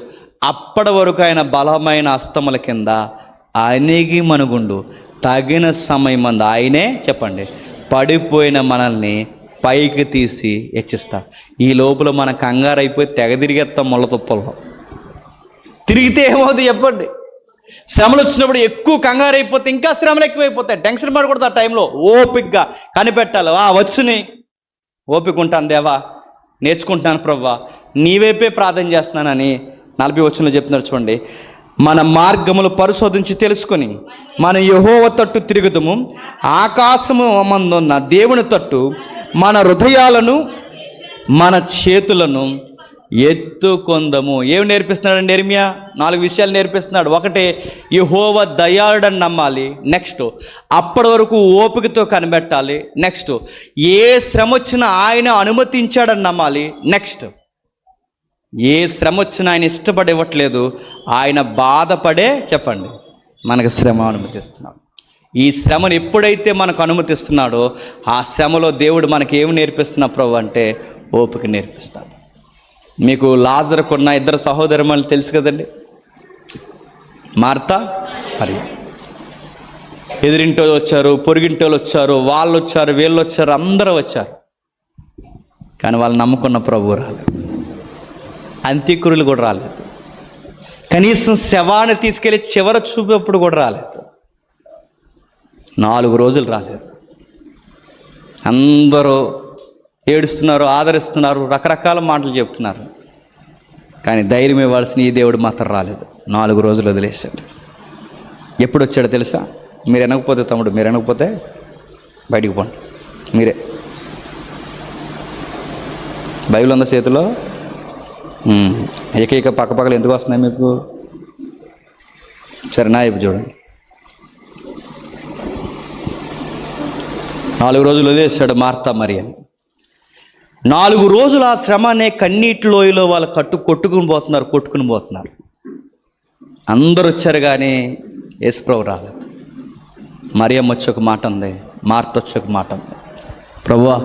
అప్పటి వరకు ఆయన బలమైన అస్తముల కింద అణిగి మనుగుండు. తగిన సమయం అందు ఆయనే చెప్పండి పడిపోయిన మనల్ని పైకి తీసి హెచ్చిస్తాడు. ఈ లోపల మన కంగారు అయిపోయి తెగ తిరిగేస్తాం ముళ్ళ తుప్పల్లో. తిరిగితే ఏమవుతుంది చెప్పండి? శ్రమలు వచ్చినప్పుడు ఎక్కువ కంగారు అయిపోతే ఇంకా శ్రమలు ఎక్కువైపోతాయి. టెన్షన్ పడకూడదు. ఆ టైంలో ఓపికగా కనిపెట్టాలి. వచ్చుని ఓపిక ఉంటాను దేవా, నేర్చుకుంటున్నాను ప్రవ్వా, నీవైపే ప్రార్థన చేస్తున్నానని 40 వచనంలో చెప్తున్నారు చూడండి. మన మార్గములు పరిశోధించి తెలుసుకొని మన యెహోవా తట్టు తిరుగుదుము. ఆకాశము మందున్న దేవుని తట్టు మన హృదయాలను మన చేతులను ఎత్తుకొందము. ఏమి నేర్పిస్తున్నాడండి ఇర్మియా? 4 విషయాలు నేర్పిస్తున్నాడు. ఒకటి, యెహోవా దయాళుడని నమ్మాలి. నెక్స్ట్, అప్పటి వరకు ఓపికతో కనిపెట్టాలి. నెక్స్ట్, ఏ శ్రమ వచ్చినా ఆయన అనుమతించాడని నమ్మాలి. నెక్స్ట్, ఏ శ్రమ వచ్చినా ఆయన ఇష్టపడి ఇవ్వట్లేదు, ఆయన బాధపడే చెప్పండి మనకు శ్రమ అనుమతిస్తున్నాడు. ఈ శ్రమను ఎప్పుడైతే మనకు అనుమతిస్తున్నాడో ఆ శ్రమలో దేవుడు మనకి ఏమి నేర్పిస్తున్నా ప్రభు అంటే ఓపిక నేర్పిస్తాడు. మీకు లాజరుకున్న 2 సహోదరులు తెలుసు కదండి, మార్తా మరి. ఎదురింటోళ్ళు వచ్చారు, పొరుగింటోళ్ళు వచ్చారు, వాళ్ళు వచ్చారు, వీళ్ళు వచ్చారు, అందరూ వచ్చారు. కానీ వాళ్ళు నమ్ముకున్న ప్రభు రాలేదు. అంత్యక్రియలు కూడా రాలేదు. కనీసం శవాన్ని తీసుకెళ్ళి చివర చూపేప్పుడు కూడా రాలేదు. 4 రోజులు రాలేదు. అందరూ ఏడుస్తున్నారు, ఆదరిస్తున్నారు, రకరకాల మాటలు చెప్తున్నారు. కానీ ధైర్యం ఇవ్వాల్సిన ఈ దేవుడు మాత్రం రాలేదు. 4 రోజులు వదిలేశాడు. ఎప్పుడు వచ్చాడో తెలుసా? మీరు వినకపోతే తమ్ముడు, మీరు వినకపోతే బయటికి పోండి. మీరే బైబిల్ ఉందా చేతిలో? ఏకైక పక్కపక్కలు ఎందుకు వస్తున్నాయి మీకు? సరే నా ఇప్పుడు చూడండి. 4 రోజులు వదిలేశాడు మార్తా మరి అని. 4 రోజులు ఆ శ్రమ అనే కన్నీటి లోయలో వాళ్ళు కొట్టుకుని పోతున్నారు. అందరూ వచ్చారు కానీ యేసుప్రభు రాలేదు. మరియమ్మ వచ్చి ఒక మాట ఉంది, మార్త వచ్చి ఒక మాట ఉంది, ప్రభువా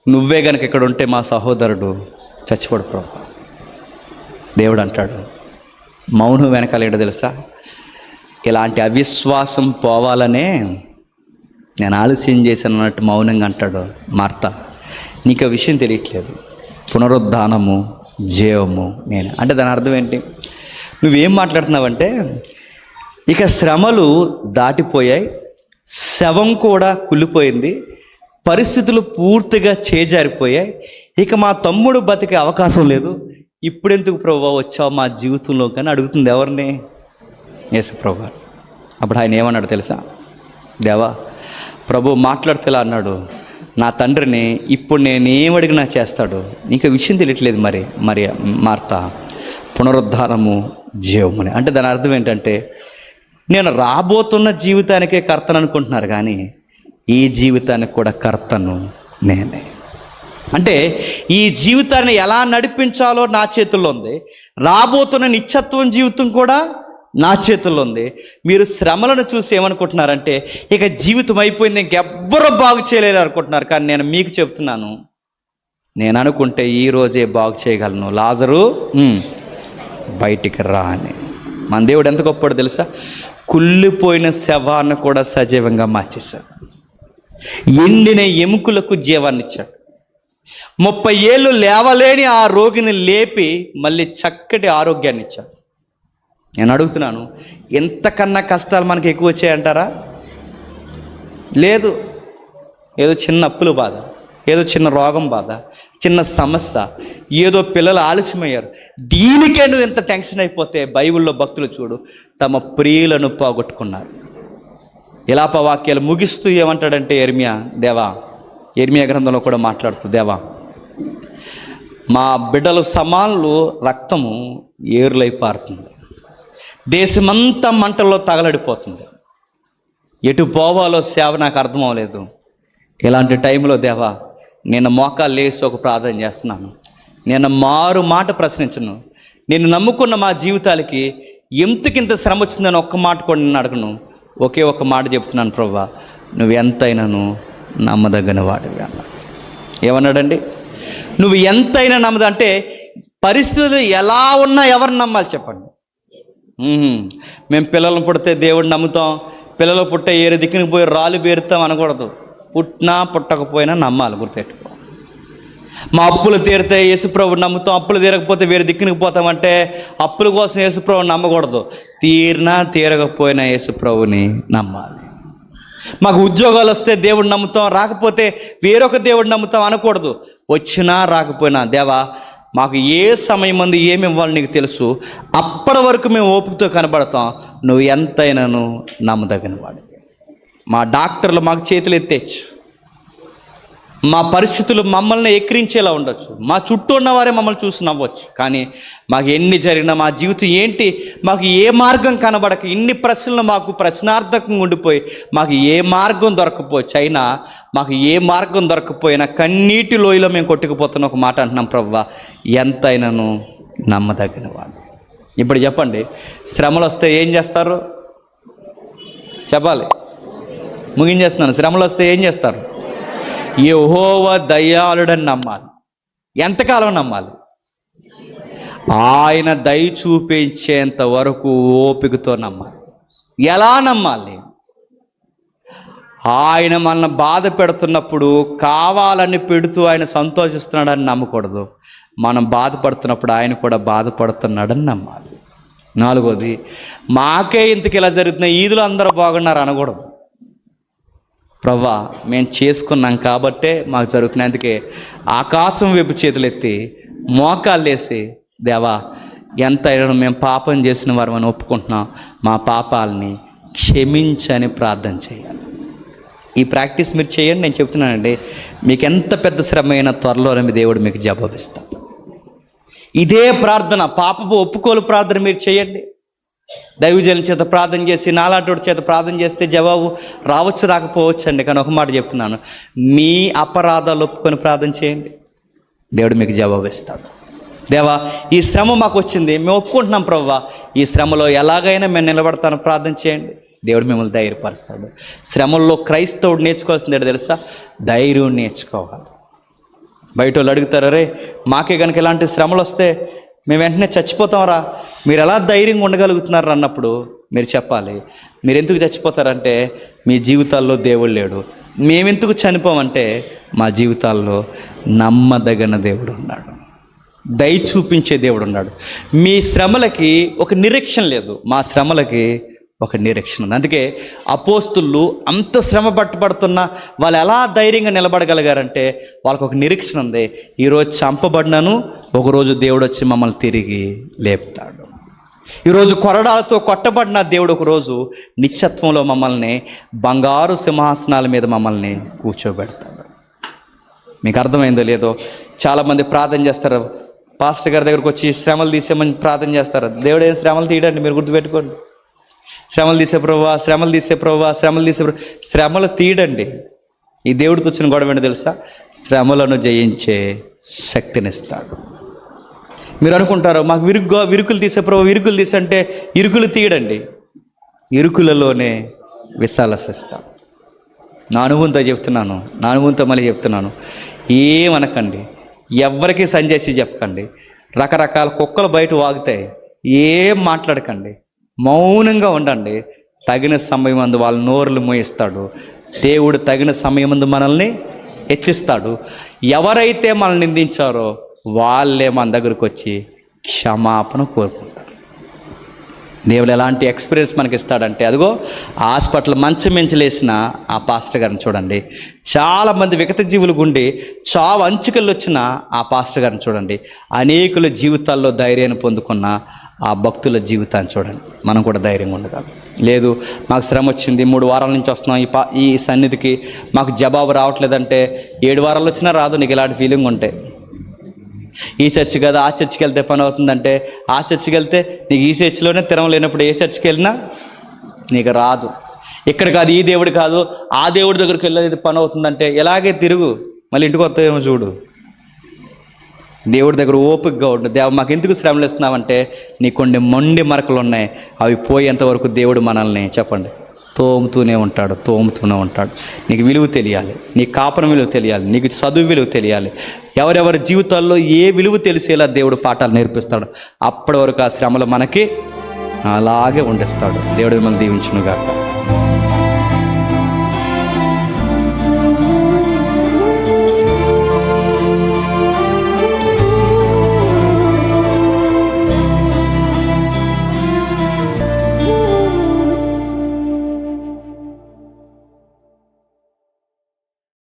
నువ్వే గనక ఇక్కడ ఉంటే మా సహోదరుడు చచ్చిపోడు ప్రభు. దేవుడు అంటాడు, మౌనం వెనకాల ఏంటో తెలుసా? ఇలాంటి అవిశ్వాసం పోవాలనే నేను ఆలస్యం చేశాను అన్నట్టు మౌనంగా అంటాడు. మార్తా, నీకు ఆ విషయం తెలియట్లేదు, పునరుద్ధానము జీవము నేను. అంటే దాని అర్థం ఏంటి? నువ్వేం మాట్లాడుతున్నావంటే ఇక శ్రమలు దాటిపోయాయి, శవం కూడా కుళ్ళిపోయింది, పరిస్థితులు పూర్తిగా చేజారిపోయాయి, ఇక మా తమ్ముడు బతికే అవకాశం లేదు, ఇప్పుడెందుకు ప్రభువా వచ్చావు మా జీవితంలో కానీ అడుగుతుంది ఎవరిని? యేసు ప్రభు. అప్పుడు ఆయన ఏమన్నాడు తెలుసా? దేవా, ప్రభు మాట్లాడుతేలా అన్నాడు, నా తండ్రిని ఇప్పుడు నేను ఏమడిగినా చేస్తాడు. నీకు విషయం తెలియట్లేదు మరి మార్తా, పునరుద్ధానము జీవముని. అంటే దాని అర్థం ఏంటంటే నేను రాబోతున్న జీవితానికే కర్తను అనుకుంటున్నారు, కానీ ఈ జీవితానికి కూడా కర్తను నేనే. అంటే ఈ జీవితాన్ని ఎలా నడిపించాలో నా చేతుల్లో ఉంది, రాబోతున్న నిత్యత్వం జీవితం కూడా నా చేతుల్లో ఉంది. మీరు శ్రమలను చూసి ఏమనుకుంటున్నారంటే ఇక జీవితం అయిపోయింది, ఇంకెవ్వరూ బాగు చేయలేరు అనుకుంటున్నారు. కానీ నేను మీకు చెప్తున్నాను, నేను అనుకుంటే ఈరోజే బాగు చేయగలను. లాజరు బయటికి రా అని. మన దేవుడు ఎంత గొప్పవాడో తెలుసా? కుళ్ళిపోయిన శవాన్ని కూడా సజీవంగా మార్చేశాడు. ఎండిన ఎముకలకు జీవాన్ని ఇచ్చాడు. 30 ఏళ్ళు లేవలేని ఆ రోగిని లేపి మళ్ళీ చక్కటి ఆరోగ్యాన్ని ఇచ్చాడు. నేను అడుగుతున్నాను, ఎంతకన్నా కష్టాలు మనకి ఎక్కువ వచ్చాయంటారా? లేదు. ఏదో చిన్న అప్పుల బాధ, ఏదో చిన్న రోగం బాధ, చిన్న సమస్య, ఏదో పిల్లలు ఆలస్యమయ్యారు, దీనికే నువ్వు ఎంత టెన్షన్ అయిపోతే బైబిల్లో భక్తులు చూడు తమ ప్రియులను పోగొట్టుకున్నారు. ఇలాప వాక్యాలు ముగిస్తూ ఏమంటాడంటే ఇర్మియా గ్రంథంలో కూడా మాట్లాడుతూ, దేవా మా బిడ్డల సమానులు రక్తము ఏరులై పారుతుంది, దేశమంతా మంటల్లో తగలడిపోతుంది, ఎటు పోవాలో సేవ నాకు అర్థం అవ్వలేదు. ఇలాంటి టైంలో దేవా నేను మోకాలు లేసి ఒక ప్రార్థన చేస్తున్నాను, నేను మారు మాట ప్రశ్నించను, నేను నమ్ముకున్న మా జీవితాలకి ఎంతకింత శ్రమ వచ్చిందని ఒక్క మాట కూడా నేను అడగను, ఒకే ఒక మాట చెప్తున్నాను, ప్రభువా నువ్వు ఎంతైనాను నమ్మదగిన వాడివి అన్నాడు. ఏమన్నాడండి? నువ్వు ఎంతైనా అంటే పరిస్థితులు ఎలా ఉన్నా ఎవరిని నమ్మాలి చెప్పండి? మేము పిల్లలను పుడితే దేవుడిని నమ్ముతాం, పిల్లలు పుట్టే ఏరు దిక్కుని పోయి రాళ్ళు బేరుతాం అనకూడదు. పుట్టినా పుట్టకపోయినా నమ్మాలి, గుర్తెట్టుకో. మా అప్పులు తీరితే యేసుప్రభుని నమ్ముతాం, అప్పులు తీరకపోతే వేరే దిక్కునికి పోతామంటే అప్పుల కోసం యేసుప్రభుని నమ్మకూడదు. తీరినా తీరకపోయినా యేసుప్రభుని నమ్మాలి. మాకు ఉద్యోగాలు వస్తే దేవుడిని నమ్ముతాం, రాకపోతే వేరొక దేవుడిని నమ్ముతాం అనకూడదు. వచ్చినా రాకపోయినా దేవా మాకు ఏ సమయం మంది ఏమి ఇవ్వాలి నీకు తెలుసు, అప్పటి వరకు మేము ఓపికతో కనబడతాం, నువ్వు ఎంతైనాను నమ్మదగిన వాడు. మా డాక్టర్లు మాకు చేతులు ఎత్తేచ్చు, మా పరిస్థితులు మమ్మల్ని ఎక్కిరించేలా ఉండొచ్చు, మా చుట్టూ ఉన్నవారే మమ్మల్ని చూసి నవ్వచ్చు. కానీ మాకు ఎన్ని జరిగినా మా జీవితం ఏంటి, మాకు ఏ మార్గం కనబడక ఇన్ని ప్రశ్నలు మాకు ప్రశ్నార్థకంగా ఉండిపోయి మాకు ఏ మార్గం దొరకపోవచ్చు. అయినా మాకు ఏ మార్గం దొరకపోయినా కన్నీటి లోయలో మేము కొట్టుకుపోతున్న ఒక మాట అంటున్నాం, ప్రభువా ఎంతైనాను నమ్మదగిన వాడు. ఇప్పుడు చెప్పండి, శ్రమలు వస్తే ఏం చేస్తారు చెప్పాలి, ముగించేస్తున్నాను. శ్రమలు వస్తే ఏం చేస్తారు? యెహోవా దయాళుడని నమ్మాలి. ఎంతకాలం నమ్మాలి? ఆయన దయ చూపించేంత వరకు ఓపికతో నమ్మాలి. ఎలా నమ్మాలి? ఆయన మనల్ని బాధ పెడుతున్నప్పుడు కావాలని పెడుతూ ఆయన సంతోషిస్తున్నాడని నమ్మకూడదు. మనం బాధపడుతున్నప్పుడు ఆయన కూడా బాధపడుతున్నాడని నమ్మాలి. 4వది, మాకే ఇంతకు ఇలా జరుగుతున్నాయి, ఈదులు అందరూ బాగున్నారు అనకూడదు. ప్రభువా మేము చేసుకున్నాం కాబట్టే మాకు జరుగుతున్నాయి. అందుకే ఆకాశం వైపు చేతులెత్తి మోకాళ్ళు వేసి, దేవా ఎంతైనా మేము పాపం చేసిన వారమని ఒప్పుకుంటున్నాం, మా పాపాలని క్షమించని ప్రార్థన చేయాలి. ఈ ప్రాక్టీస్ మీరు చేయండి. నేను చెప్తున్నానండి, మీకు ఎంత పెద్ద శ్రమ అయినా త్వరలోనే మీ దేవుడు మీకు జవాబిస్తాడు. ఇదే ప్రార్థన, పాపపు ఒప్పుకోలు ప్రార్థన మీరు చేయండి. దైవజనుల చేత ప్రార్థన చేసి నాలాంటి చేత ప్రార్థన చేస్తే జవాబు రావచ్చు రాకపోవచ్చు అండి. కానీ ఒక మాట చెప్తున్నాను, మీ అపరాధాలు ఒప్పుకొని ప్రార్థన చేయండి, దేవుడు మీకు జవాబు ఇస్తాడు. దేవా ఈ శ్రమ మాకు వచ్చింది, మేము ఒప్పుకుంటున్నాం ప్రభువా, ఈ శ్రమలో ఎలాగైనా మేము నిలబడతాను ప్రార్థన చేయండి, దేవుడు మిమ్మల్ని ధైర్యపరుస్తాడు. శ్రమల్లో క్రైస్తవుడు నేర్చుకోవాల్సింది తెలుసా? ధైర్యం నేర్చుకోవాలి. బయట వాళ్ళు అడుగుతారు, రే మాకే కనుక ఇలాంటి శ్రమలు వస్తే మేము వెంటనే చచ్చిపోతాంరా, మీరు ఎలా ధైర్యంగా ఉండగలుగుతున్నారు అన్నప్పుడు మీరు చెప్పాలి, మీరు ఎందుకు చచ్చిపోతారంటే మీ జీవితాల్లో దేవుడు లేడు. మేమెందుకు చనిపోమంటే మా జీవితాల్లో నమ్మదగిన దేవుడు ఉన్నాడు, దయ చూపించే దేవుడు ఉన్నాడు. మీ శ్రమలకి ఒక నిరీక్షణ లేదు, మా శ్రమలకి ఒక నిరీక్షణ ఉంది. అందుకే అపోస్తులు అంత శ్రమ పట్టుబడుతున్నా వాళ్ళు ఎలా ధైర్యంగా నిలబడగలిగారంటే వాళ్ళకు ఒక నిరీక్షణ ఉంది. ఈరోజు చంపబడినాను, ఒకరోజు దేవుడు వచ్చి మమ్మల్ని తిరిగి లేపుతాడు. ఈరోజు కొరడాలతో కొట్టబడిన దేవుడు ఒకరోజు నిత్యత్వంలో మమ్మల్ని బంగారు సింహాసనాల మీద మమ్మల్ని కూర్చోబెడతాడు. మీకు అర్థమైందో లేదో, చాలామంది ప్రార్థన చేస్తారు, పాస్టర్ గారి దగ్గరకు వచ్చి శ్రమలు తీసేమని ప్రార్థన చేస్తారు. దేవుడు ఏం శ్రమలు తీయడండి, మీరు గుర్తుపెట్టుకోండి. శ్రమలు తీసే ప్రభువా, శ్రమలు తీసే ప్రభువా, శ్రమలు తీసే శ్రమలు తీయడండి. ఈ దేవుడితో వచ్చిన గొడవ ఏంటో తెలుసా? శ్రమలను జయించే శక్తినిస్తాడు. మీరు అనుకుంటారు మాకు విరుకులు తీసే ప్రభు, విరుకులు తీసంటే ఇరుకులు తీయడండి, ఇరుకులలోనే విశాలసిస్తాడు. నా అనుభవంతో చెప్తున్నాను, నా అనుభవంతో మళ్ళీ చెప్తున్నాను, ఏమనకండి, ఎవరికి సంజేసి చెప్పకండి. రకరకాల కుక్కలు బయట వాగుతాయి, ఏం మాట్లాడకండి, మౌనంగా ఉండండి. తగిన సమయం అందు వాళ్ళ నోరులు మోయిస్తాడు. దేవుడు తగిన సమయం అందు మనల్ని హెచ్చిస్తాడు. ఎవరైతే మనల్ని నిందించారో వాళ్ళే మన దగ్గరకు వచ్చి క్షమాపణ కోరుకుంటారు. దేవుడు ఎలాంటి ఎక్స్పీరియన్స్ మనకి ఇస్తాడంటే, అదిగో హాస్పిటల్ మంచం మించలేసిన ఆ పాస్టర్ గారిని చూడండి, చాలామంది విగత జీవులు గుండి చావు అంచుకల్లో వచ్చిన ఆ పాస్టర్ గారిని చూడండి, అనేకుల జీవితాల్లో ధైర్యాన్ని పొందుకున్న ఆ భక్తుల జీవితాన్ని చూడండి. మనం కూడా ధైర్యంగా ఉండగలం. లేదు మాకు శ్రమ వచ్చింది, 3 వారాల నుంచి వస్తున్నాం ఈ సన్నిధికి, మాకు జవాబు రావట్లేదంటే 7 వారాలు వచ్చినా రాదు. నీకు ఇలాంటి ఫీలింగ్ ఉంటే ఈ చర్చి కదా ఆ చర్చికి వెళ్తే పని అవుతుందంటే ఆ చర్చికి వెళ్తే నీకు ఈ చర్చిలోనే తిరం లేనప్పుడు ఏ చర్చికి వెళ్ళినా నీకు రాదు. ఇక్కడ కాదు, ఈ దేవుడు కాదు, ఆ దేవుడి దగ్గరికి వెళ్ళేది పని అవుతుందంటే ఎలాగే తిరుగు, మళ్ళీ ఇంటికి వస్తాయేమో చూడు. దేవుడి దగ్గర ఓపికగా ఉండు. దేవ మాకు ఎందుకు శ్రమలు ఇస్తున్నామంటే నీ కొన్ని మొండి మరకలు ఉన్నాయి, అవి పోయేంత వరకు దేవుడు మనల్ని చెప్పండి తోముతూనే ఉంటాడు. నీకు విలువ తెలియాలి, నీ కాపురం విలువ తెలియాలి, నీకు చదువు విలువ తెలియాలి. ఎవరెవరి జీవితాల్లో ఏ విలువ తెలిసేలా దేవుడు పాఠాలు నేర్పిస్తాడు. అప్పటి వరకు ఆ శ్రమలు మనకి అలాగే ఉండిస్తాడు. దేవుడు మిమ్మల్ని దీవించునుగాక.